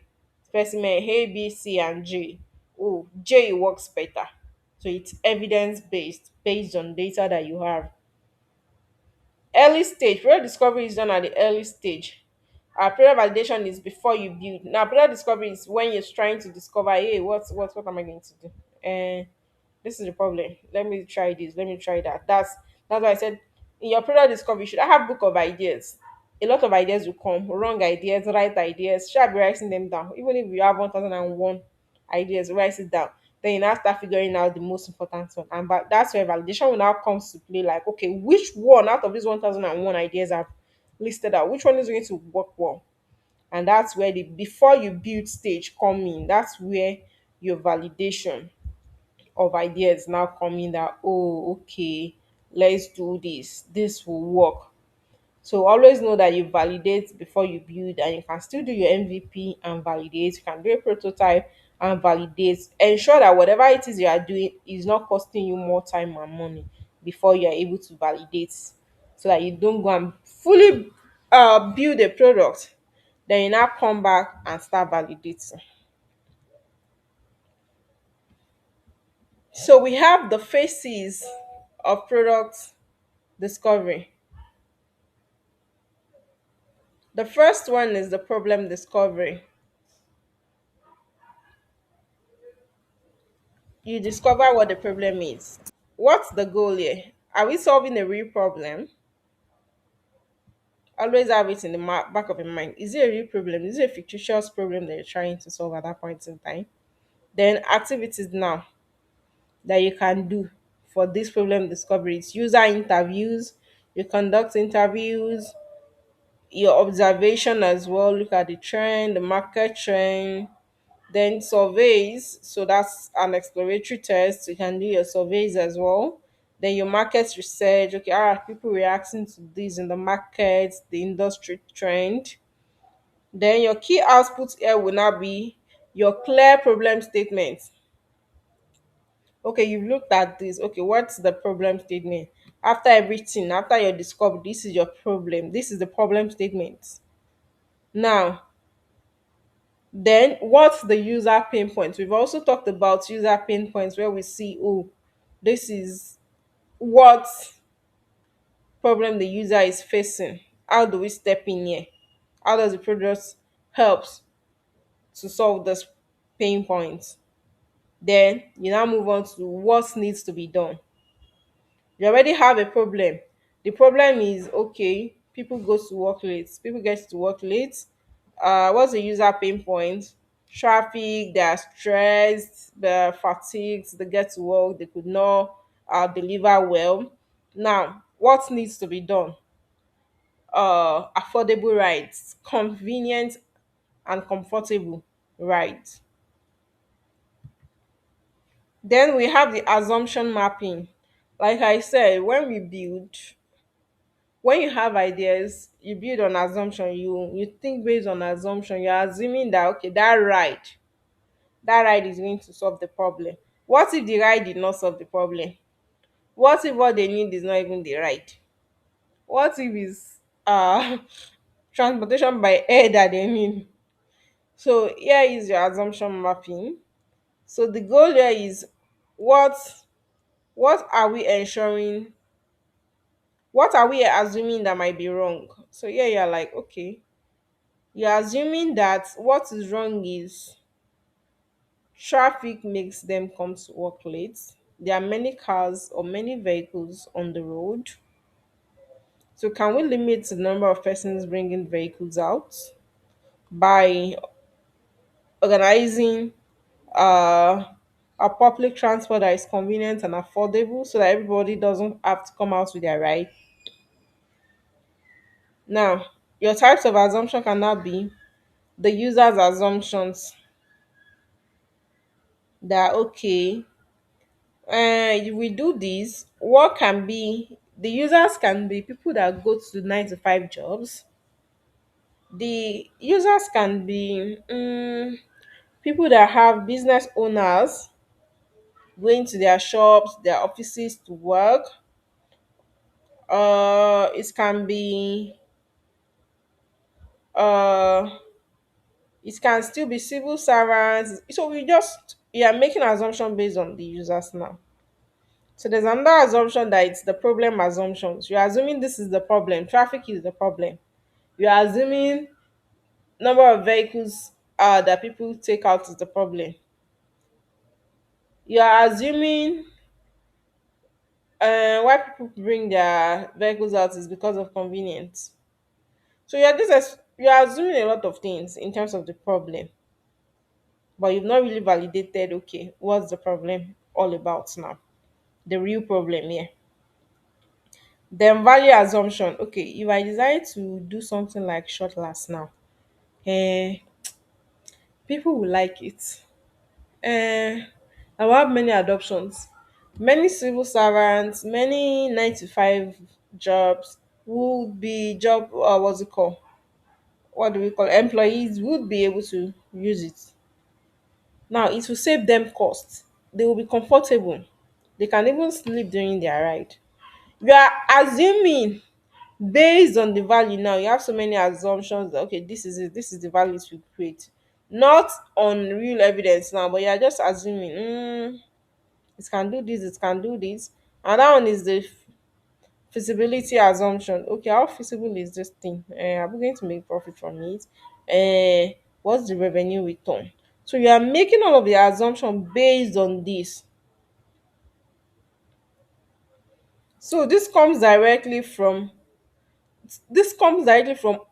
specimen A, B, C, and J. Oh, J works better. So it's evidence based on data that you have. Early stage, product discovery is done at the early stage. Product validation is before you build. Now, product discovery is when you're trying to discover, hey, what am I going to do? And this is the problem. Let me try this. Let me try that. That's why I said in your product discovery, you should have book of ideas. A lot of ideas will come, wrong ideas, right ideas. Should be writing them down. Even if you have 1001 ideas, write it down. Then you now start figuring out the most important one. And but that's where validation will now comes to play. Like, okay, which one out of these 1001 ideas I've listed out, which one is going to work well? And that's where the before you build stage come in. That's where your validation of ideas now coming that, oh, okay, let's do this will work. So always know that you validate before you build, and you can still do your MVP and validate. You can do a prototype and validate. Ensure that whatever it is you are doing is not costing you more time and money before you are able to validate, so that you don't go and fully build a product, then you now come back and start validating. So we have the phases of product discovery. The first one is the problem discovery. You discover what the problem is. What's the goal here? Are we solving a real problem? Always have it in the back of your mind. Is it a real problem? Is it a fictitious problem that you're trying to solve at that point in time? Then activities now that you can do for this problem discovery. It's user interviews. You conduct interviews, your observation as well. Look at the trend, the market trend. Then surveys, so that's an exploratory test. You can do your surveys as well. Then your market research. Okay, are people reacting to this in the market, the industry trend? Then your key output here will now be your clear problem statement. Okay, you've looked at this. Okay, what's the problem statement? After everything, after your discovery, this is your problem. This is the problem statement. Now, then, what's the user pain points? We've also talked about user pain points where we see, oh, this is what problem the user is facing. How do we step in here? How does the product helps to solve this pain point? Then you now move on to what needs to be done. You already have a problem. The problem is, okay, people go to work late. People get to work late. What's the user pain point? Traffic, they are stressed, they're fatigued, they get to work, they could not deliver well. Now, what needs to be done? Affordable rides, convenient and comfortable rides. Then we have the assumption mapping. Like I said, when you have ideas, you build on assumption. You think based on assumption. You're assuming that, okay, that ride is going to solve the problem. What if the ride did not solve the problem? What if what they need is not even the ride? What if it's transportation by air that they need? So here is your assumption mapping. So the goal here is, what what are we ensuring, what are we assuming that might be wrong? So here you're like, okay, you're assuming that what is wrong is traffic makes them come to work late. There are many cars or many vehicles on the road. So can we limit the number of persons bringing vehicles out by organizing uh, a public transport that is convenient and affordable, so that everybody doesn't have to come out with their ride? Now, your types of assumption can now be the user's assumptions that, okay, if we do this, what can be the users can be people that go to 9 to 5 jobs. The users can be people that have business owners going to their shops, their offices to work. It can be uh it can still be civil servants. So we are making assumption based on the users now. So there's another assumption that it's the problem assumptions. You're assuming this is the problem. Traffic is the problem. You're assuming number of vehicles that people take out is the problem. You're assuming why people bring their vehicles out is because of convenience. So you're assuming a lot of things in terms of the problem, but you've not really validated, okay, what's the problem all about now? The real problem here. Then value assumption. Okay, if I decide to do something like short last now, eh, people will like it. I will have many adoptions. Many civil servants, many 9 to 5 jobs would be what's it called? What do we call employees would be able to use it. Now it will save them costs. They will be comfortable. They can even sleep during their ride. You are assuming based on the value now. You have so many assumptions that okay, this is it, this is the value it will create. Not on real evidence now, but you are just assuming it can do this, it can do this. And that one is the feasibility assumption. Okay, how feasible is this thing? Are we going to make profit from it? What's the revenue return? So you are making all of the assumption based on this. So this comes directly from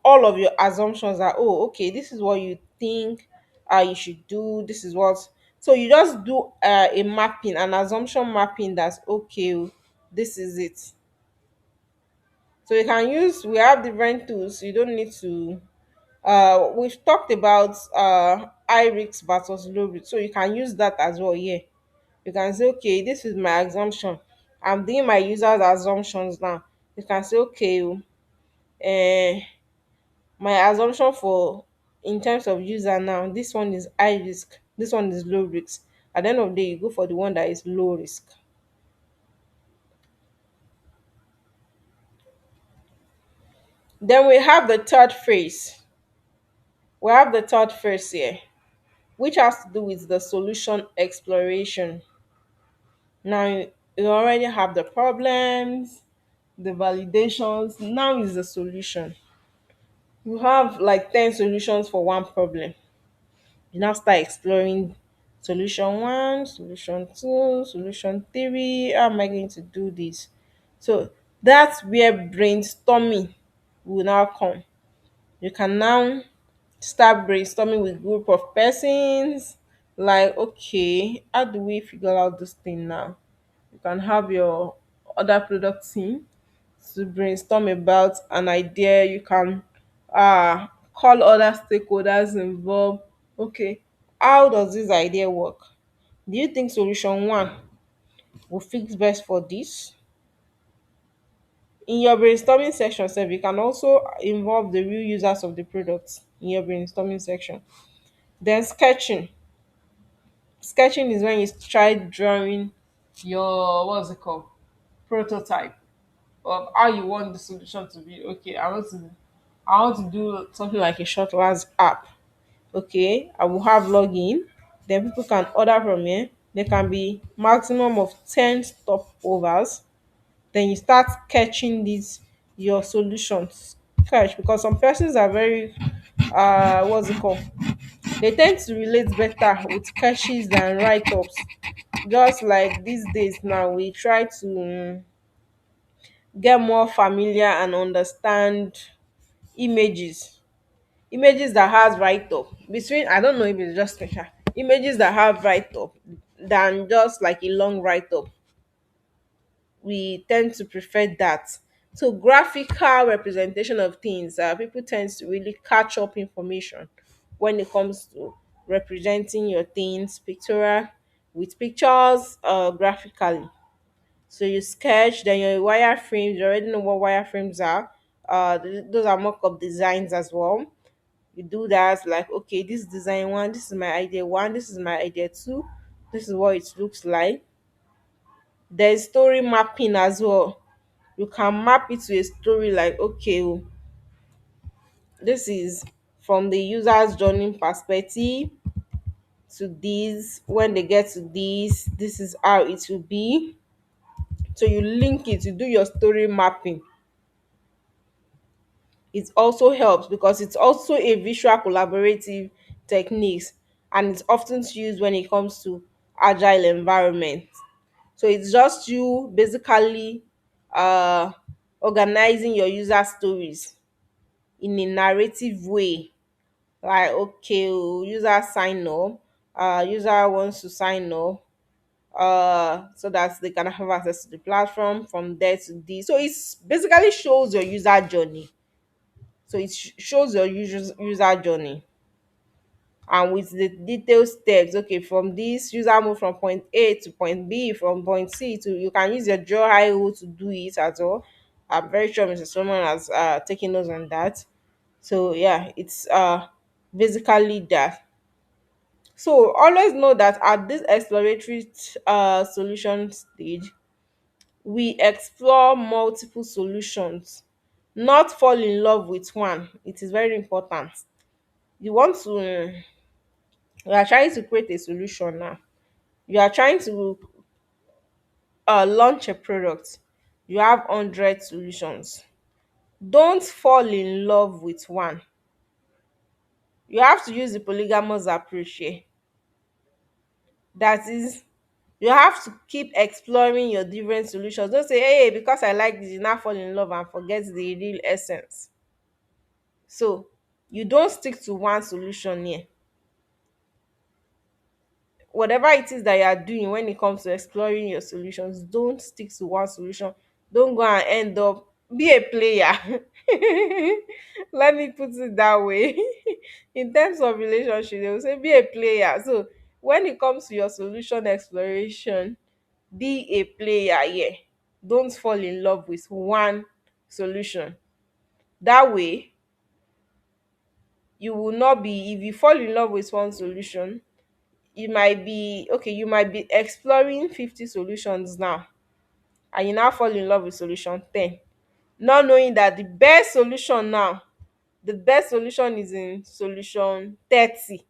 all of your assumptions that oh okay, this is what you think you should do, this is what. So you just do a mapping, an assumption mapping that's okay, this is it. So you can use we have different tools. You don't need to we've talked about high risk versus low risk, so you can use that as well. Yeah, you can say okay, this is my assumption, I'm doing my users assumptions now. You can say okay, my assumption for in terms of user now, this one is high risk, this one is low risk. At the end of the day, you go for the one that is low risk. Then we have the third phase here, which has to do with the solution exploration. Now you already have the problems, the validations. Now is the solution. You have like 10 solutions for one problem. You now start exploring solution one, solution two, solution three. How am I going to do this? So that's where brainstorming will now come. You can now start brainstorming with group of persons. Like, okay, how do we figure out this thing now? You can have your other product team to brainstorm about an idea. You can call other stakeholders involved. Okay, how does this idea work? Do you think solution one will fix best for this? In your brainstorming section sef, you can also involve the real users of the product in your brainstorming section. Then sketching is when you try drawing your what's it called, prototype of how you want the solution to be. Okay, I want to do something like a short last app. Okay, I will have login, then people can order from here. There can be maximum of 10 stopovers. Then you start catching these your solutions catch, because some persons are very what's it called, they tend to relate better with catches than write-ups. Just like these days now, we try to get more familiar and understand images. Images that has write-up between, I don't know if it's just special images that have write-up than just like a long write-up. We tend to prefer that. So graphical representation of things, people tend to really catch up information when it comes to representing your things pictorial with pictures graphically. So you sketch, then your wireframes, you already know what wireframes are. Those are mock-up designs as well. You do that like okay, this design one, this is my idea one, this is my idea two, this is what it looks like. There's story mapping as well. You can map it to a story like okay, this is from the user's journey perspective to this. When they get to this is how it will be. So you link it, you do your story mapping. It also helps because it's also a visual collaborative techniques, and it's often used when it comes to agile environment. So it's just you basically uh organizing your user stories in a narrative way. Like, okay, oh, user sign up, user wants to sign up, so that they can have access to the platform from there to this. So it's basically shows your user journey. So it shows your user journey, and with the detailed steps. Okay, from this user move from point A to point B, from point C to, you can use your draw IO to do it as well. I'm very sure Mr. Solomon has taken notes on that. So yeah, it's basically that. So always know that at this exploratory solution stage, we explore multiple solutions, not fall in love with one. It is very important. You want to, you are trying to create a solution now. You are trying to launch a product. You have 100 solutions. Don't fall in love with one. You have to use the polygamous approach here. That is, you have to keep exploring your different solutions. Don't say, hey, because I like this, you now fall in love and forget the real essence. So you don't stick to one solution here. Whatever it is that you are doing when it comes to exploring your solutions, don't stick to one solution. Don't go and end up, be a player. Let me put it that way. In terms of relationship, they will say be a player. So when it comes to your solution exploration, be a player here. Don't fall in love with one solution. That way, you will not be, if you fall in love with one solution, you might be okay, you might be exploring 50 solutions now, and you now fall in love with solution 10, not knowing that the best solution is in solution 30.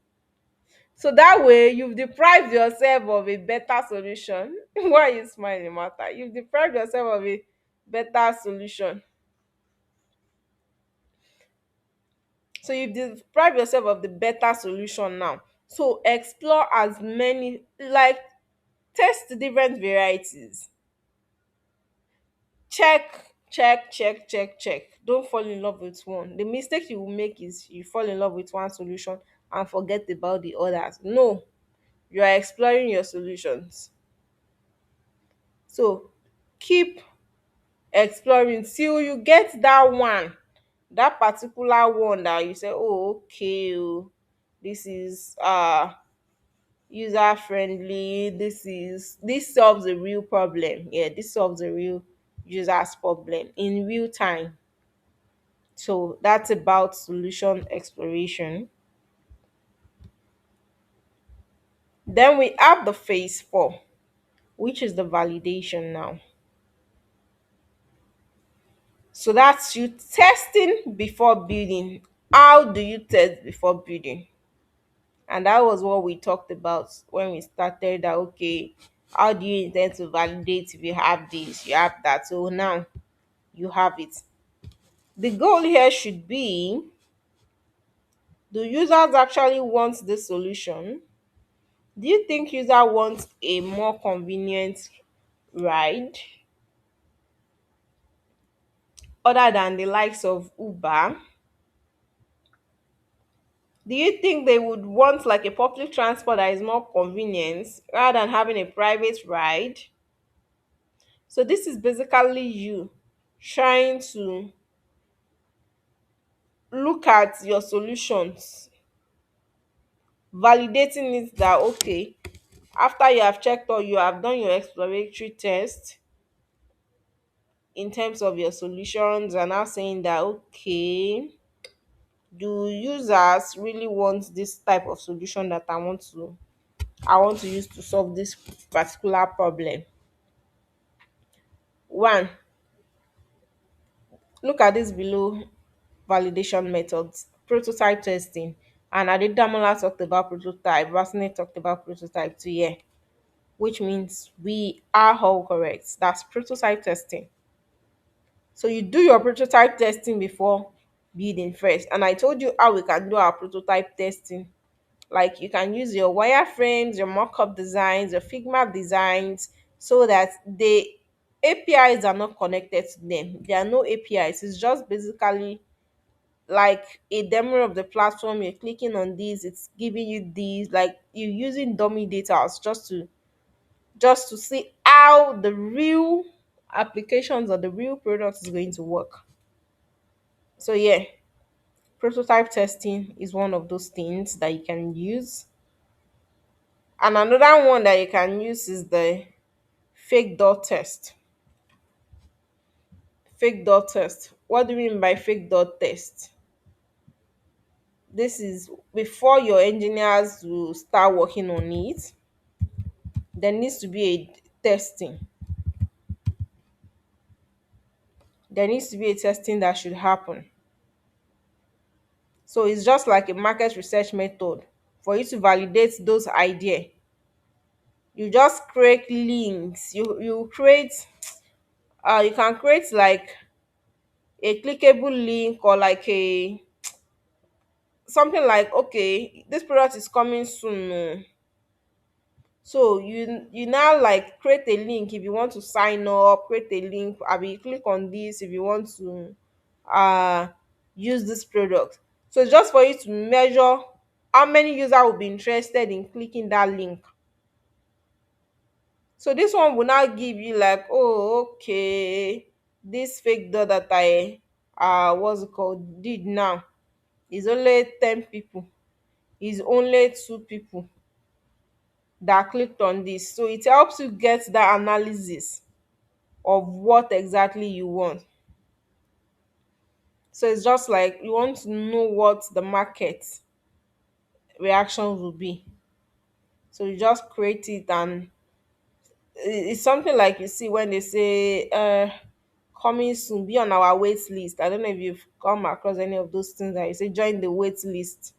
So that way you've deprived yourself of a better solution. Why are you smiling, Martha? You've deprived yourself of a better solution. So you've deprived yourself of the better solution now. So explore as many, like, test different varieties. Check. Don't fall in love with one. The mistake you will make is you fall in love with one solution and forget about the others. No, you are exploring your solutions. So keep exploring till you get that one, that particular one that you say, oh, okay, oh, this is user friendly, this solves a real problem. Yeah, this solves a real user's problem in real time. So that's about solution exploration. Then we have the phase 4, which is the validation now. So that's you testing before building. How do you test before building? And that was what we talked about when we started, that okay, how do you intend to validate if you have this, you have that? So now you have it. The goal here should be, do users actually want this solution? Do you think user wants a more convenient ride other than the likes of Uber? Do you think they would want like a public transport that is more convenient rather than having a private ride? So this is basically you trying to look at your solutions, validating it, that okay, after you have checked or you have done your exploratory test in terms of your solutions, and now saying that okay, do users really want this type of solution that I want to use to solve this particular problem? One, look at this below validation methods. Prototype testing, and Adedamola talked about prototype, Vasne talked about prototype too. Yeah, which means we are all correct. That's prototype testing. So you do your prototype testing before building first. And I told you how we can do our prototype testing. Like you can use your wireframes, your mock-up designs, your Figma designs, so that the APIs are not connected to them. There are no APIs. It's just basically like a demo of the platform. You're clicking on this, it's giving you these, like you're using dummy data just to see how the real applications or the real product is going to work. So yeah, prototype testing is one of those things that you can use. And another one that you can use is the fake dot test. Fake dot test. What do you mean by fake dot test? This is before your engineers will start working on it, there needs to be a testing. There needs to be a testing that should happen. So it's just like a market research method for you to validate those ideas. You just create links. You can create like a clickable link, or like a something like, okay, this product is coming soon. So you now like create a link if you want to sign up, create a link, I mean click on this if you want to uh use this product. So it's just for you to measure how many users will be interested in clicking that link. So this one will now give you like, oh, okay, this fake dot that I what's it called did now is only 10 people, is only 2 people that clicked on this. So it helps you get that analysis of what exactly you want. So it's just like you want to know what the market reactions will be. So you just create it, and it's something like you see when they say coming soon, be on our wait list. I don't know if you've come across any of those things that you say join the wait list.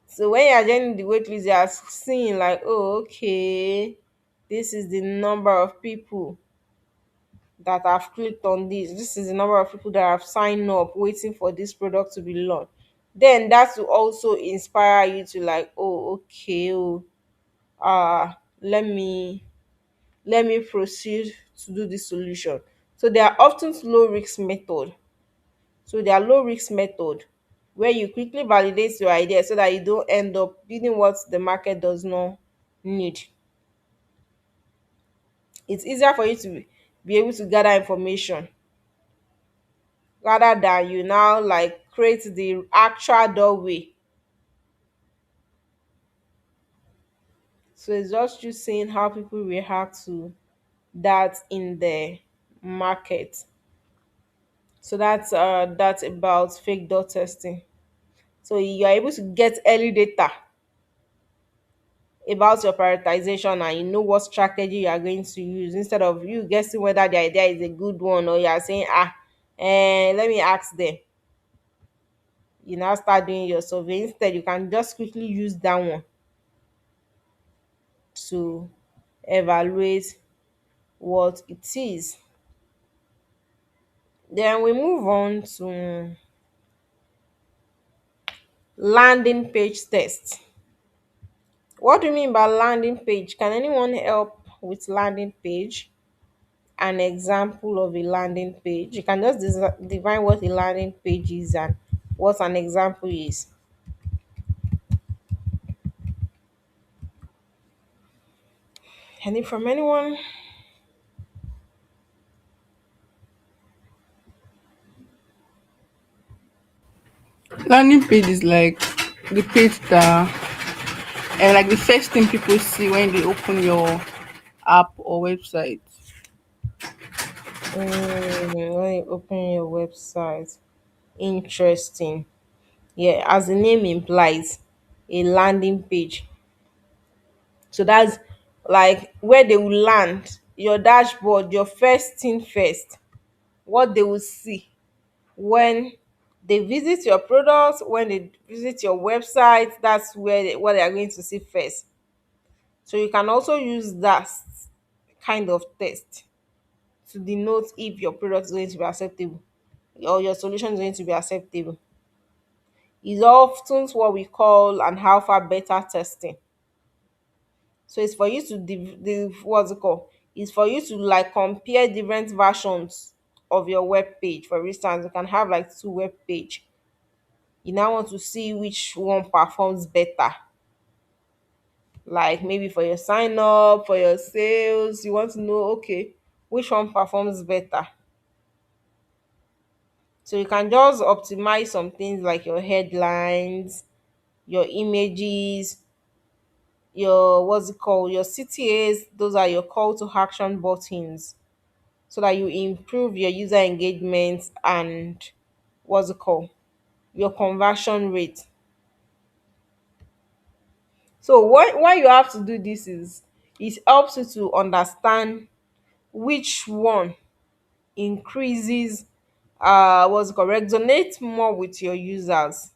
So when you're joining the wait list, you are seeing like, oh, okay, this is the number of people that have clicked on this. This is the number of people that have signed up waiting for this product to be launched. Then that will also inspire you to like, oh, okay, oh, let me proceed to do this solution. So they are often low risk method. So they are low risk method where you quickly validate your idea so that you don't end up building what the market does not need. It's easier for you to be able to gather information rather than you now like create the actual doorway. So it's just you seeing how people react to that in the market. So that's about fake dot testing. So you are able to get early data about your prioritization, and you know what strategy you are going to use, instead of you guessing whether the idea is a good one, or you are saying, let me ask them. You now start doing your survey. Instead, you can just quickly use that one to evaluate what it is. Then we move on to landing page test. What do you mean by landing page? Can anyone help with landing page? An example of a landing page. You can just define what a landing page is and what an example is. Any from anyone? Landing page is like the page that, and like the first thing people see when they open your app or website. When you open your website, interesting. Yeah, as the name implies, a landing page. So that's like where they will land your dashboard, your first thing first, what they will see when they visit your products, when they visit your website. That's what they are going to see first. So you can also use that kind of test to denote if your product is going to be acceptable or your solution is going to be acceptable. Is often what we call an alpha beta testing. So it's for you to what's it called? It's for you to like compare different versions of your web page. For instance, you can have like two web page. You now want to see which one performs better. Like maybe for your sign up, for your sales, you want to know okay, which one performs better. So you can just optimize some things like your headlines, your images, your what's it called, your CTAs, those are your call to action buttons, so that you improve your user engagement and what's it called, your conversion rate. So why you have to do this is it helps you to understand which one increases what's it called, resonate more with your users,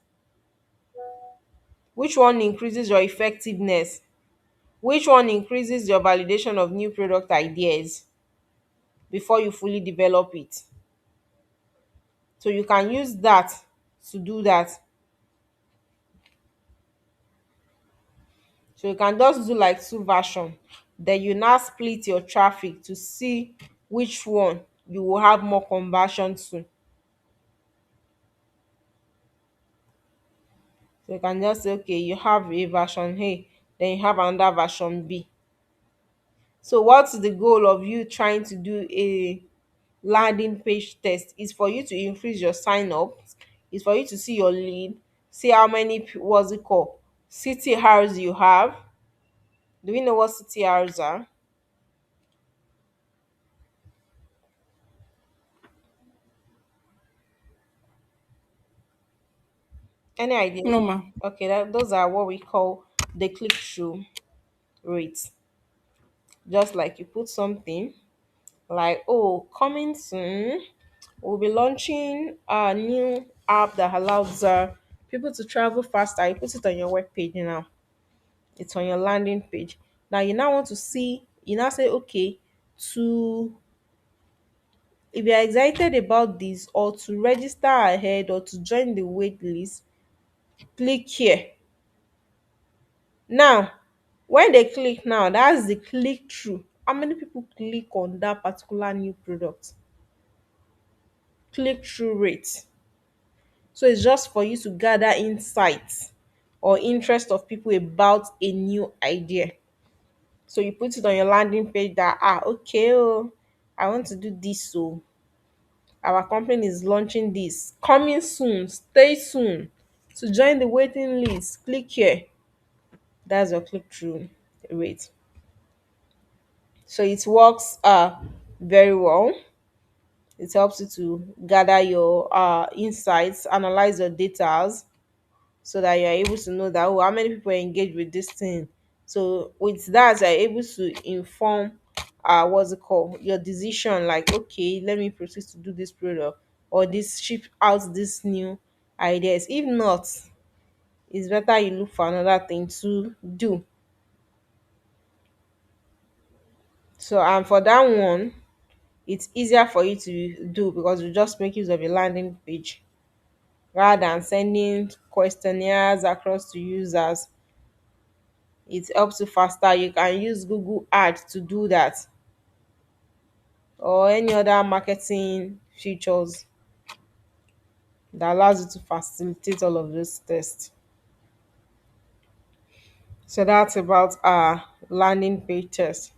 which one increases your effectiveness, which one increases your validation of new product ideas before you fully develop it. So you can use that to do that. So you can just do like two version. Then you now split your traffic to see which one you will have more conversion to. So you can just say, okay, you have a version A, then you have another version B. So what's the goal of you trying to do a landing page test? Is for you to increase your sign up, is for you to see your lead, see how many what's it called, CTRs you have. Do we know what CTRs are? Any idea? No, ma. Okay, those are what we call the click through rate. Just like you put something like, oh, coming soon, we'll be launching a new app that allows people to travel faster. You put it on your web page now, it's on your landing page. Now you now want to see, you now say, okay, to if you're excited about this or to register ahead or to join the wait list, click here. Now, when they click now, that's the click through. How many people click on that particular new product? Click through rate. So it's just for you to gather insights or interest of people about a new idea. So you put it on your landing page that okay, oh, I want to do this. So our company is launching this. Coming soon, stay soon. To join the waiting list, click here. That's your click through rate. So it works very well. It helps you to gather your insights, analyze your data, so that you're able to know that oh, how many people engage with this thing. So with that, you're able to inform what's it called, your decision, like okay, let me proceed to do this product or this ship out this new ideas. If not, it's better you look for another thing to do. So and for that one, it's easier for you to do because you just make use of a landing page rather than sending questionnaires across to users. It helps you faster. You can use Google Ads to do that or any other marketing features that allows you to facilitate all of those tests. So that's about our landing page test.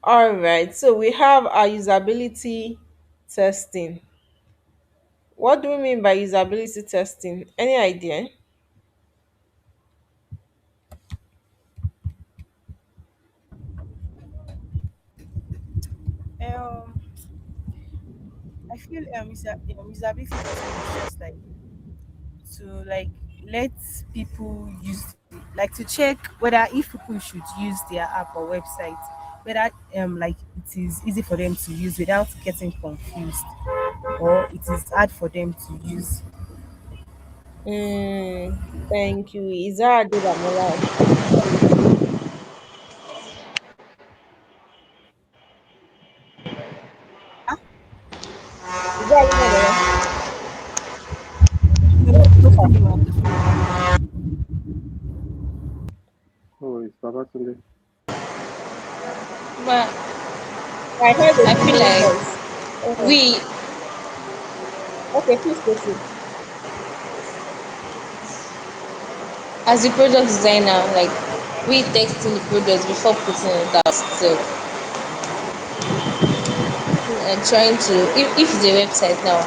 All right, so we have our usability testing. What do we mean by usability testing? Any idea? Um, I feel usability testing is just like to like let people use, like to check whether if people should use their app or website, whether like it is easy for them to use without getting confused, or it is hard for them to use. Thank you. Is that Adedamola? Is that Adedamola? Nobody will have the feedback. Oh, it's Babatunde. But I heard a I feel female voice. like Oh, we, okay, please proceed. as a product designer, like we testing the products before putting it out. So trying to, if it's a website now,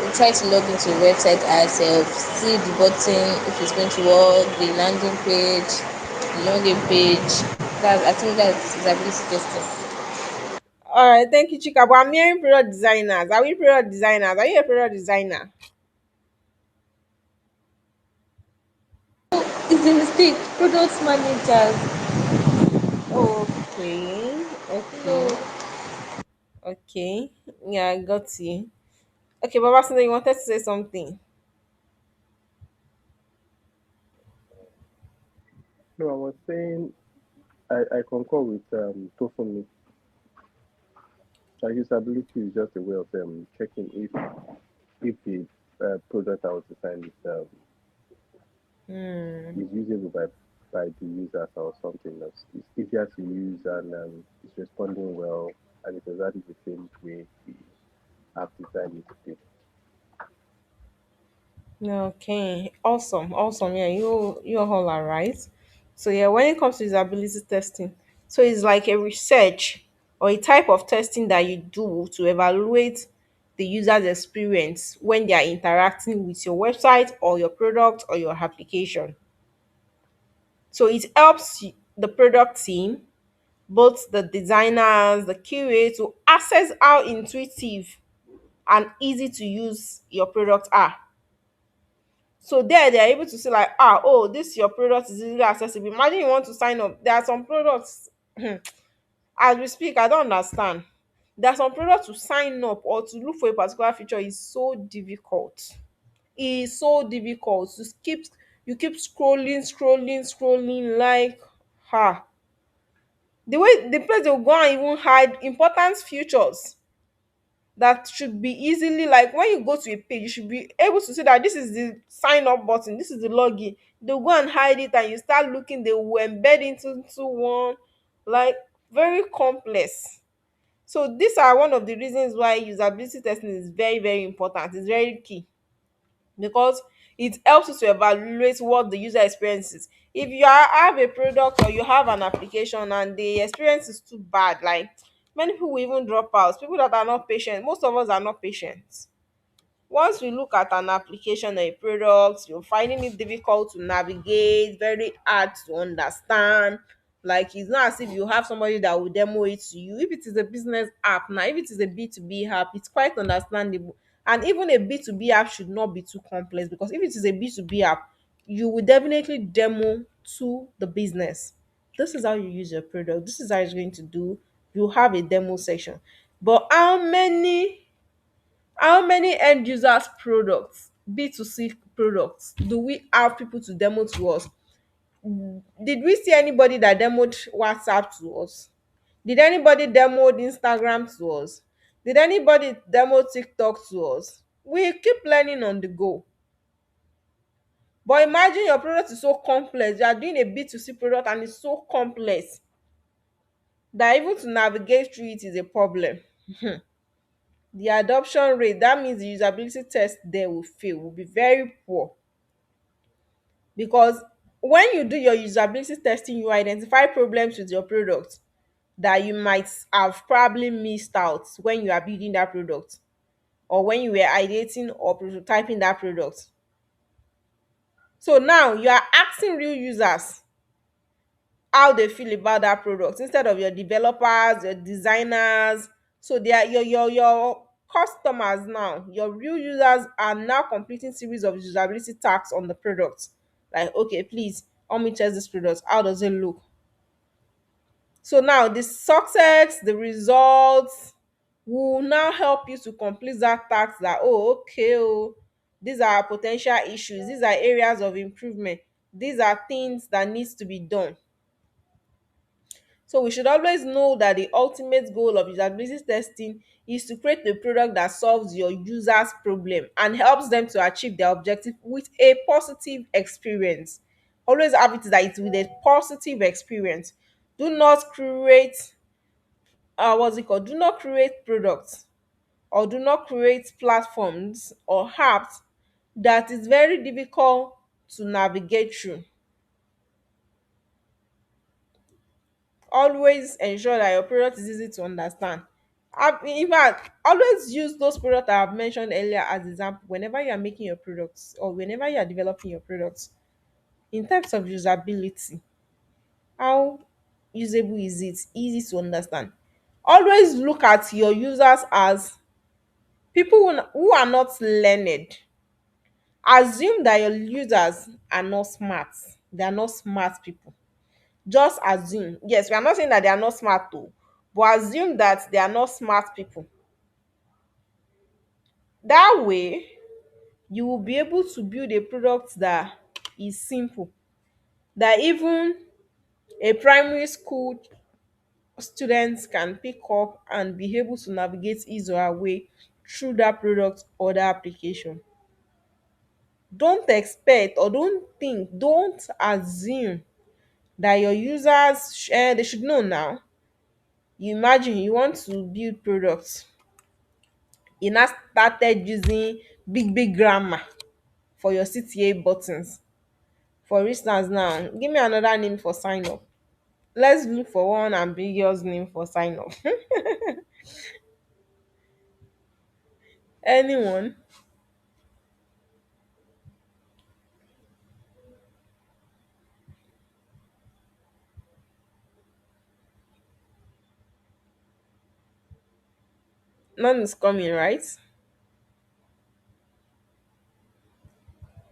we try to log into the website ourselves, see the button, if it's going to work, the landing page, the login page. That, I think that's usability testing. All right, thank you, Chika. But I'm hearing product designers. Are we product designers? Are you a product designer? It's a mistake. Product managers. Okay, okay, No. okay. Yeah, I got you. Okay, Baba Sunday, you wanted to say something. No, I was saying I concur with Tofumi. Like usability is just a way of checking if the product I was designing is usable by the users or something else. It's easier to use and it's responding well and it's exactly the same way we have designed it to be. Okay, awesome, awesome. Yeah, you all are right. So yeah, when it comes to usability testing, so it's like a research or a type of testing that you do to evaluate the user's experience when they are interacting with your website or your product or your application. So it helps the product team, both the designers, the QA, to assess how intuitive and easy to use your product are. So there they are able to say like, oh, this your product is easily accessible. Imagine you want to sign up. There are some products as we speak, I don't understand. There are some products to sign up or to look for a particular feature is so difficult. It is so difficult. You keep scrolling, scrolling, scrolling like the way the place they'll go and even hide important features that should be easily, like when you go to a page you should be able to see that this is the sign up button, this is the login. They'll go and hide it and you start looking, they will embed into one, like very complex. So these are one of the reasons why usability testing is very very important. It's very key because it helps you to evaluate what the user experience is. If have a product or you have an application and the experience is too bad, like many people will even drop out. People that are not patient, most of us are not patient. Once we look at an application or a product, you're finding it difficult to navigate, very hard to understand. Like it's not as if you have somebody that will demo it to you. If it is a business app now, if it is a B2B app, it's quite understandable. And even a B2B app should not be too complex because if it is a B2B app, you will definitely demo to the business. This is how you use your product. This is how it's going to do. You have a demo section. But how many end users products, B2C products, do we have people to demo to us? Did we see anybody that demoed WhatsApp to us? Did anybody demo Instagram to us? Did anybody demo TikTok to us? We keep learning on the go. But imagine your product is so complex. You are doing a B2C product and it's so complex that even to navigate through it is a problem. The adoption rate, that means the usability test there will fail, will be very poor. Because when you do your usability testing, you identify problems with your product that you might have probably missed out when you are building that product or when you were ideating or prototyping that product. So now you are asking real users how they feel about that product instead of your developers, your designers. So they are your customers now, your real users are now completing series of usability tasks on the product. Like, okay, please help me test this product. How does it look? So now the success, the results will now help you to complete that task that, oh, okay, oh, These are potential issues, these are areas of improvement, these are things that needs to be done. So we should always know that the ultimate goal of usability testing is to create a product that solves your users problem and helps them to achieve their objective with a positive experience. Always have it that it's with a positive experience. Do not create what's it called, do not create products or do not create platforms or apps that is very difficult to navigate through. Always ensure that your product is easy to understand. In fact, always use those products that I've mentioned earlier as example whenever you are making your products or whenever you are developing your products. In terms of usability, how usable is it? Easy to understand. Always look at your users as people who are not learned. Assume that your users are not smart. They are not smart people. Just assume. Yes, we are not saying that they are not smart though, but assume that they are not smart people. That way, you will be able to build a product that is simple, that even a primary school students can pick up and be able to navigate his or her way through that product or that application. Don't expect or don't assume that your users they should know now. You imagine you want to build products, you now started using big grammar for your CTA buttons. For instance now, give me another name for sign up. Let's look for one ambiguous name for sign up. Anyone? None is coming, right?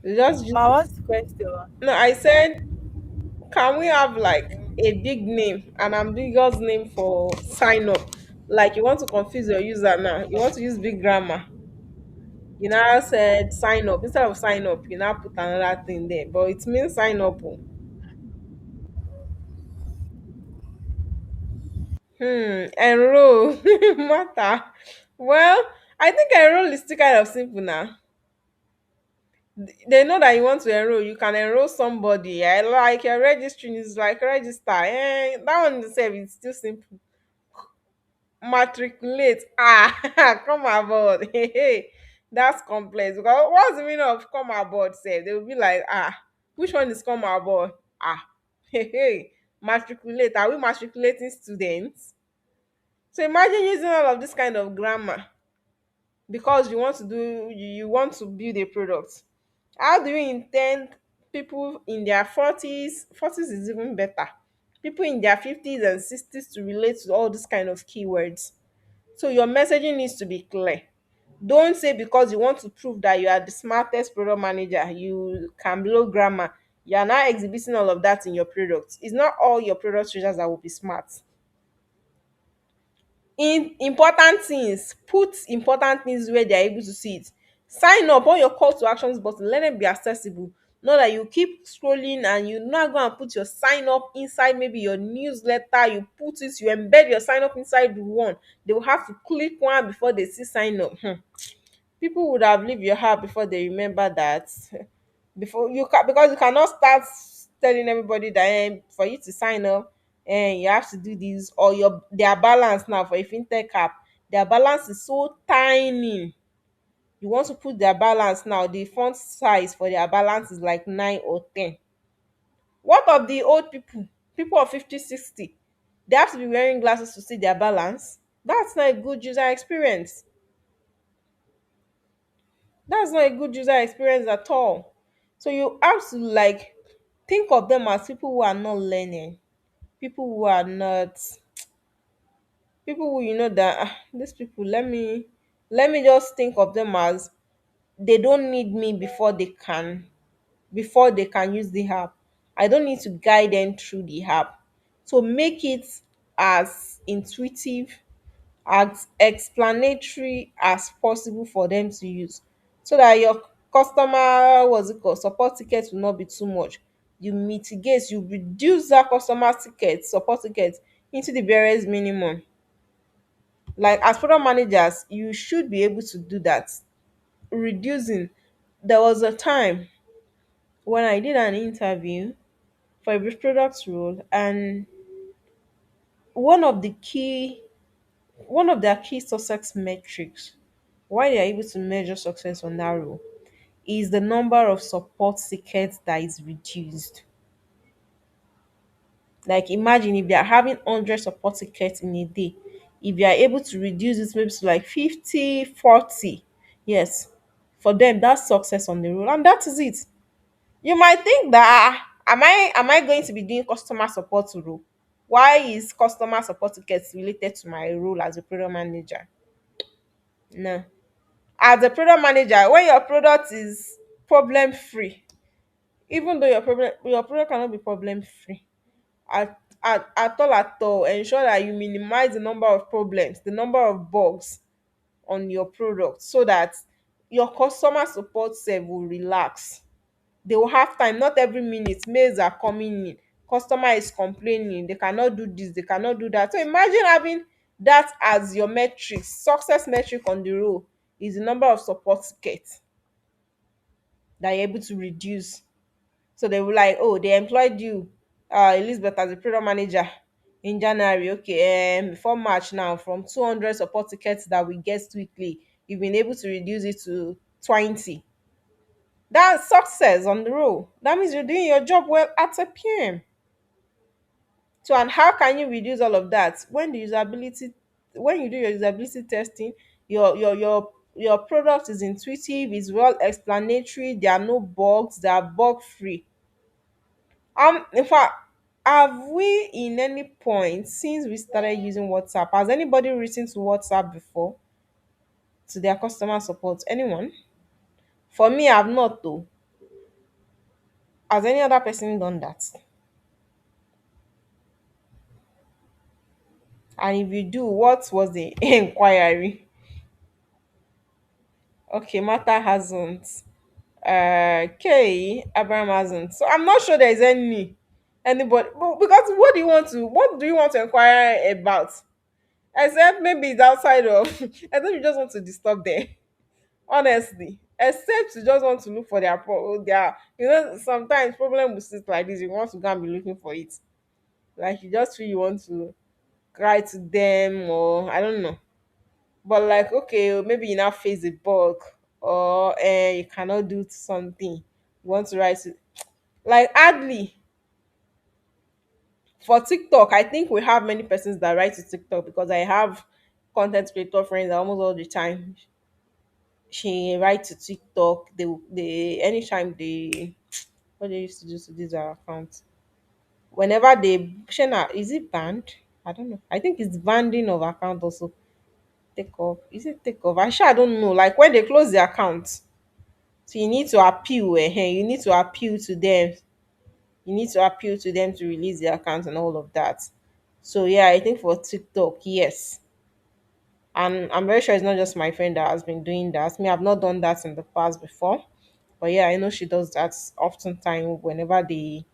Just Ma, what's the question? no, I said, can we have like a big name, an ambiguous name for sign up? Like you want to confuse your user now. You want to use big grammar. You now said sign up. Instead of sign up, you now put another thing there. But it means sign up. Oh. Enroll. Matter. Well, I think enroll is still kind of simple now. They know that you want to enroll. You can enroll somebody. I like your registering is like register. That one itself is still simple. Matriculate. Ah, come aboard. Hey, hey. That's complex. Because what's the meaning of come aboard? Say they will be like, which one is come aboard? Ah, hey, hey. Matriculate. Are we matriculating students? So imagine using all of this kind of grammar because you want to build a product. How do you intend people in their 40s is even better, people in their 50s and 60s to relate to all these kind of keywords? So your messaging needs to be clear. Don't say because you want to prove that you are the smartest product manager, you can blow grammar. You are now exhibiting all of that in your product. It's not all your product users that will be smart. In important things, put important things where they are able to see it. Sign up on your call to actions button, let them be accessible. Not that you keep scrolling and you not go and put your sign up inside maybe your newsletter, you put it, you embed your sign up inside one. They will have to click one before they see sign up. People would have leave your heart before they remember that. Before you can, because you cannot start telling everybody that for you to sign up and you have to do this, or your their balance now for a fintech app, their balance is so tiny. You want to put their balance now, the font size for their balance is like 9 or 10. What of the old people of 50, 60? They have to be wearing glasses to see their balance. That's not a good user experience. That's not a good user experience at all. So you have to like think of them as people who are not learning, people who are not, people who you know that these people, let me just think of them as they don't need me before they can use the app. I don't need to guide them through the app. So make it as intuitive, as explanatory as possible for them to use, so that customer, what's it called, support tickets will not be too much. You mitigate, you reduce that customer ticket, support ticket into the barest minimum. Like as product managers, you should be able to do that. Reducing. There was a time when I did an interview for a product role, and one of the key one of their key success metrics, why they are able to measure success on that role, is the number of support tickets that is reduced. Like imagine if they are having 100 support tickets in a day, if you are able to reduce it maybe to like 50, 40, yes, for them that's success on the role, and that is it. You might think that am I going to be doing customer support role? Why is customer support tickets related to my role as a product manager? No. As a product manager, when your product is problem free, even though your product cannot be problem free, at all, ensure that you minimize the number of problems, the number of bugs on your product, so that your customer support self will relax. They will have time. Not every minute mails are coming in, customer is complaining, they cannot do this, they cannot do that. So imagine having that as your metric, success metric on the row is the number of support tickets that you're able to reduce. So they were like, oh, they employed you, Elizabeth, as a product manager in January. Okay, before March now, from 200 support tickets that we get weekly, you've been able to reduce it to 20. That's success on the roll. That means you're doing your job well at a PM. So, and how can you reduce all of that when you do your usability testing, your product is intuitive, is well explanatory, there are no bugs, they are bug free. In fact, have we in any point since we started using WhatsApp, has anybody written to WhatsApp before to their customer support? Anyone? For me, I've not though. Has any other person done that? And if you do, what was the inquiry? Okay, Martha hasn't. Okay, Abraham hasn't. So I'm not sure there is anybody. Because what do you want to inquire about? Except maybe it's outside of. I think you just want to disturb them. Honestly, except you just want to look for their. Sometimes problem with sit like this. You want to go and be looking for it. Like you just feel you want to cry to them, or I don't know. But like, okay, maybe you now face a bug, or you cannot do something. You want to write it. Like Adley for TikTok, I think we have many persons that write to TikTok because I have content creator friends almost all the time. She write to TikTok. They anytime they what they used to do to these accounts. Whenever they Shena, is it banned? I don't know. I think it's banding of account also. Take off. Is it take off? I don't know. Like when they close the account, so you need to appeal. You need to appeal to them. You need to appeal to them to release the account and all of that. So yeah, I think for TikTok, yes. And I'm very sure it's not just my friend that has been doing that. Me, I've not done that in the past before. But yeah, I know she does that oftentimes whenever they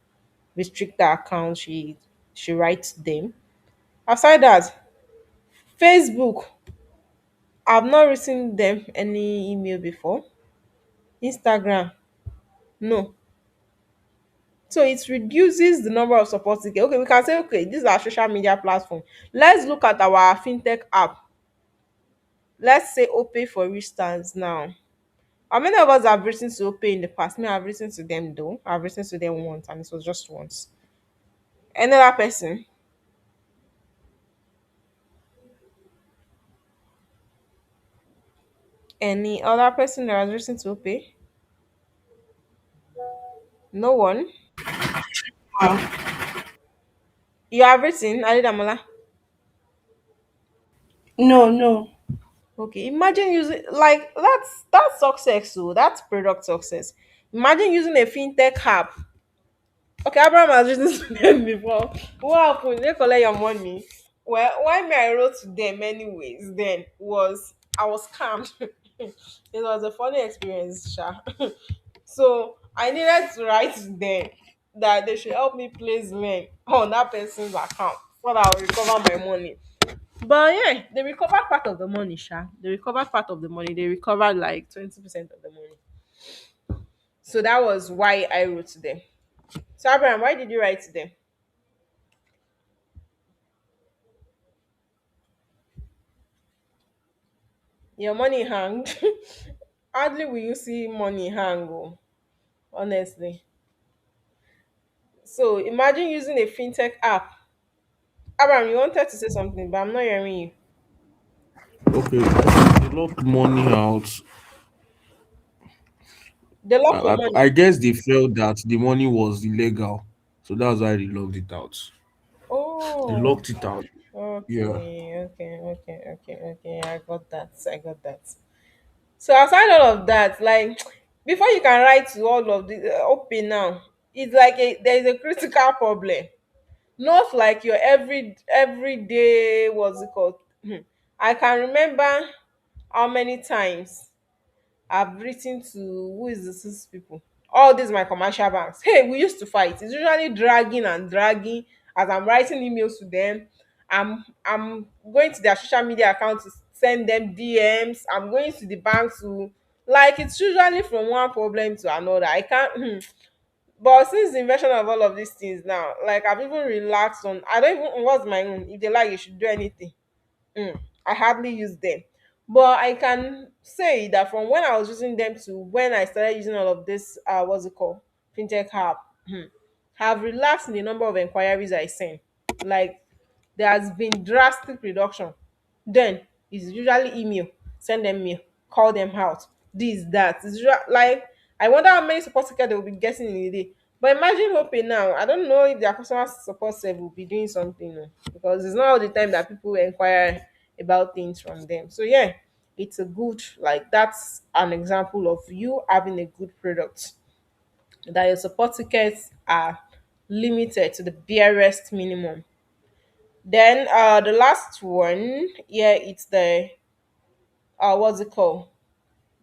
restrict the account, she writes them. Aside that, Facebook, I've not written them any email before. Instagram, no. So it reduces the number of support tickets. Okay, we can say, okay, this is our social media platform. Let's look at our fintech app. Let's say Opay for instance now. How many of us have written to Opay in the past? Me, I've written to them though. I've written to them once and it was just once. Another person, any other person that has written to Opay? No one. You have written, Alidamola. No, no. Okay, imagine using like that's success. So that's product success. Imagine using a fintech app. Okay, Abraham has written to them before. What happened? They collect your money. Well, why me I wrote to them anyways then was I was scammed. It was a funny experience, Sha. So I needed to write to them that they should help me place men on that person's account so that I'll recover my money. But yeah, they recovered part of the money, Sha. They recovered part of the money. They recovered like 20% of the money. So that was why I wrote to them. So Abraham, why did you write to them? Your money hanged. Hardly will you see money hang, oh, honestly. So imagine using a fintech app. Abraham, you wanted to say something, but I'm not hearing you. Okay, I think they locked money out. They lock your money. I guess they felt that the money was illegal, so that's why they locked it out. They Oh, locked it out. Yeah. okay. I got that. I got that. So aside all of that, like before you can write to all of the open now, it's like there is a critical problem. Not like your everyday what's it called. I can remember how many times I've written to who is these people. All these my commercial banks. Hey, we used to fight. It's usually dragging and dragging as I'm writing emails to them. I'm going to their social media account to send them DMs. I'm going to the bank to like it's usually from one problem to another. I can't but since the invention of all of these things now, like I've even relaxed on I don't even what's my own. If they like you should do anything. I hardly use them. But I can say that from when I was using them to when I started using all of this, what's it called? Fintech app, have relaxed in the number of inquiries I send. Like there has been drastic reduction. Then it's usually email, send them mail, call them out, this, that. It's usually, like I wonder how many support tickets they will be getting in a day. But imagine hoping now. I don't know if their customer support service will be doing something because it's not all the time that people inquire about things from them. So yeah, it's a good like that's an example of you having a good product that your support tickets are limited to the barest minimum. Then the last one, yeah, it's the what's it called?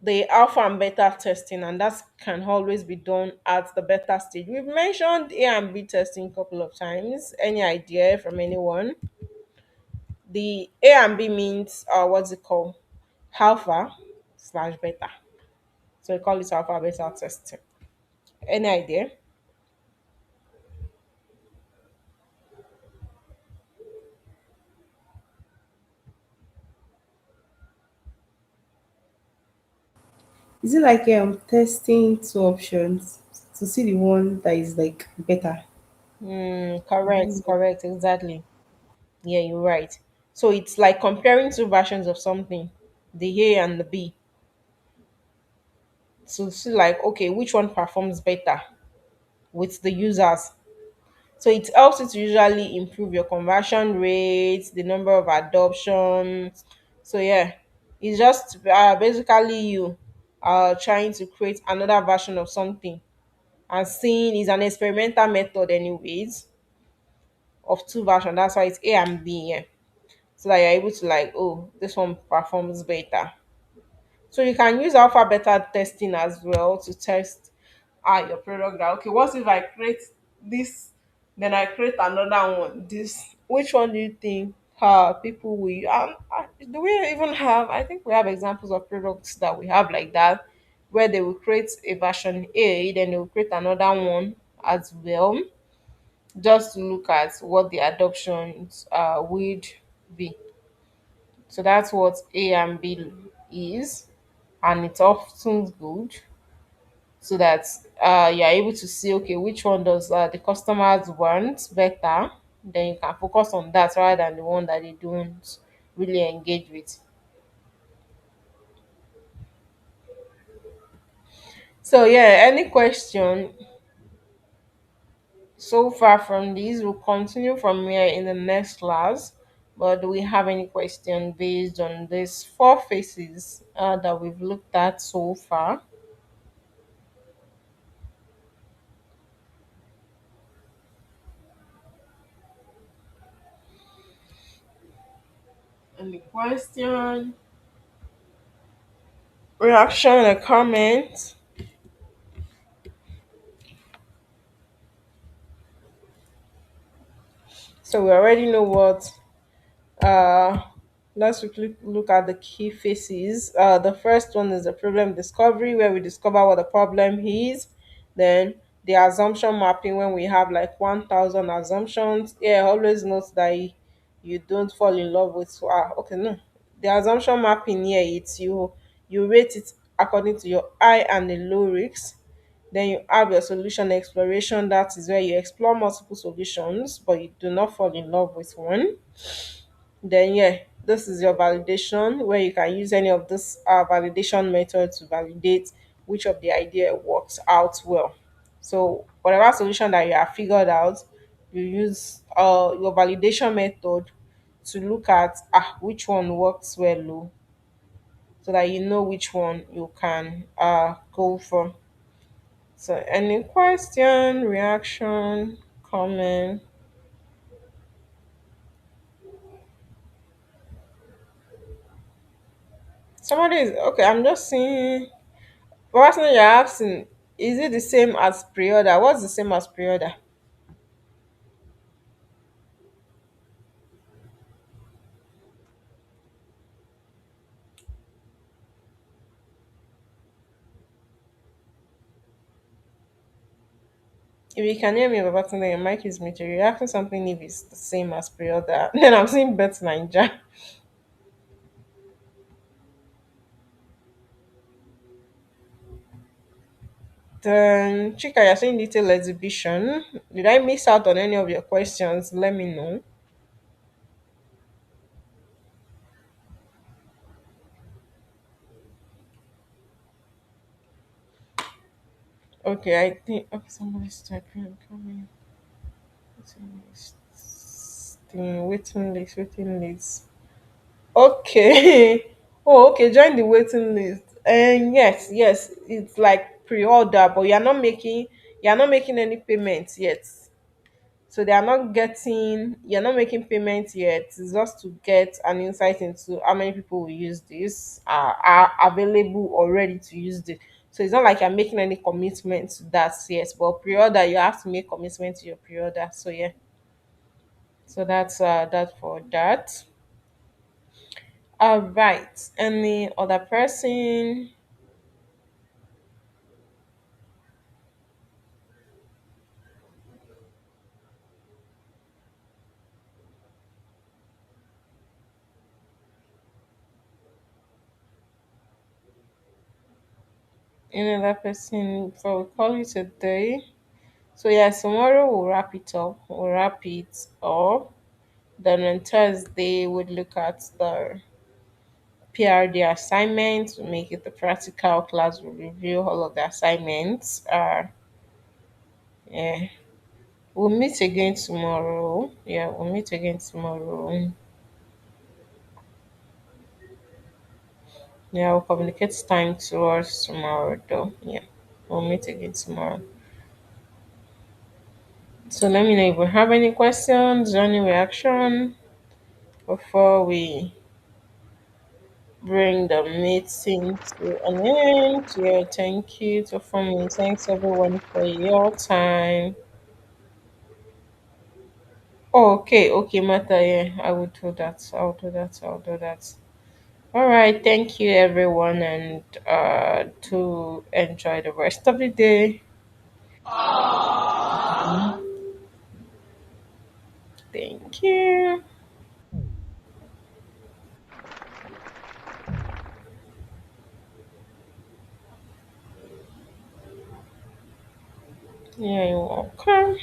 The alpha and beta testing, and that can always be done at the beta stage. We've mentioned A and B testing a couple of times. Any idea from anyone? The A and B means what's it called? Alpha slash beta. So we call it alpha beta testing. Any idea? Is it like testing two options to see the one that is like better? Correct, exactly. Yeah, you're right. So it's like comparing two versions of something, the A and the B. So see like okay, which one performs better with the users. So it helps you to usually improve your conversion rates, the number of adoptions. So yeah, it's just basically you trying to create another version of something and seeing is an experimental method anyways of two versions. That's why it's A and B, yeah. So that you're able to like, oh, this one performs better. So you can use alpha beta testing as well to test your product that okay, what if I create this, then I create another one. This which one do you think people will do we even have I think we have examples of products that we have like that where they will create a version A, then they will create another one as well, just to look at what the adoptions would be. So that's what A and B is, and it's often good so that you're able to see okay which one does the customers want better. Then you can focus on that rather than the one that they don't really engage with. So yeah, any question so far from this? We'll continue from here in the next class. But do we have any question based on these four phases that we've looked at so far? Any question? reaction, a comment. So we already know what. Uh, let's quickly look at the key phases. The first one is the problem discovery, where we discover what the problem is. Then the assumption mapping, when we have like 1,000 assumptions. Yeah, always note that you don't fall in love with. Okay, no. The assumption mapping here, it's you rate it according to your high and the low risks. Then you have your solution exploration. That is where you explore multiple solutions, but you do not fall in love with one. Then yeah, this is your validation, where you can use any of this validation method to validate which of the idea works out well. So whatever solution that you have figured out, you use your validation method to look at which one works well, so that you know which one you can go for. So any question, reaction, comment? Somebody is okay. I'm just seeing. What you're asking, is it the same as pre-order? What's the same as pre-order? If you can hear me about something, your mic is muted. You're asking something if it's the same as pre-order. Then I'm saying Bet Ninja. Then Chika, you're saying detail exhibition. Did I miss out on any of your questions? Let me know. Okay, I think okay, somebody's typing and coming. Waiting list. Waiting list. Okay. Oh, okay. Join the waiting list. And yes, yes, it's like pre-order, but you're not making any payments yet. So they are not getting you're not making payments yet. It's just to get an insight into how many people will use this, are available or ready to use this. So it's not like you're making any commitment to that yet. But pre-order, you have to make commitment to your pre-order. So yeah. So that's that for that. All right. Any other person? Any other person before we call it a day? So yeah, tomorrow we'll wrap it up. We'll wrap it up. Then on Thursday we'll look at the PRD assignments. We'll make it the practical class. We'll review all of the assignments. Yeah. We'll meet again tomorrow. Yeah, we'll meet again tomorrow. Yeah, we'll communicate time to us tomorrow though. Yeah. We'll meet again tomorrow. So let me know if you have any questions or any reaction before we bring the meeting to an end. Yeah, thank you to me. Thanks everyone for your time. Oh, okay, okay, Martha. Yeah, I will do that. I'll do that. I'll do that. All right, thank you everyone, and to enjoy the rest of the day. Thank you. Yeah, you're welcome.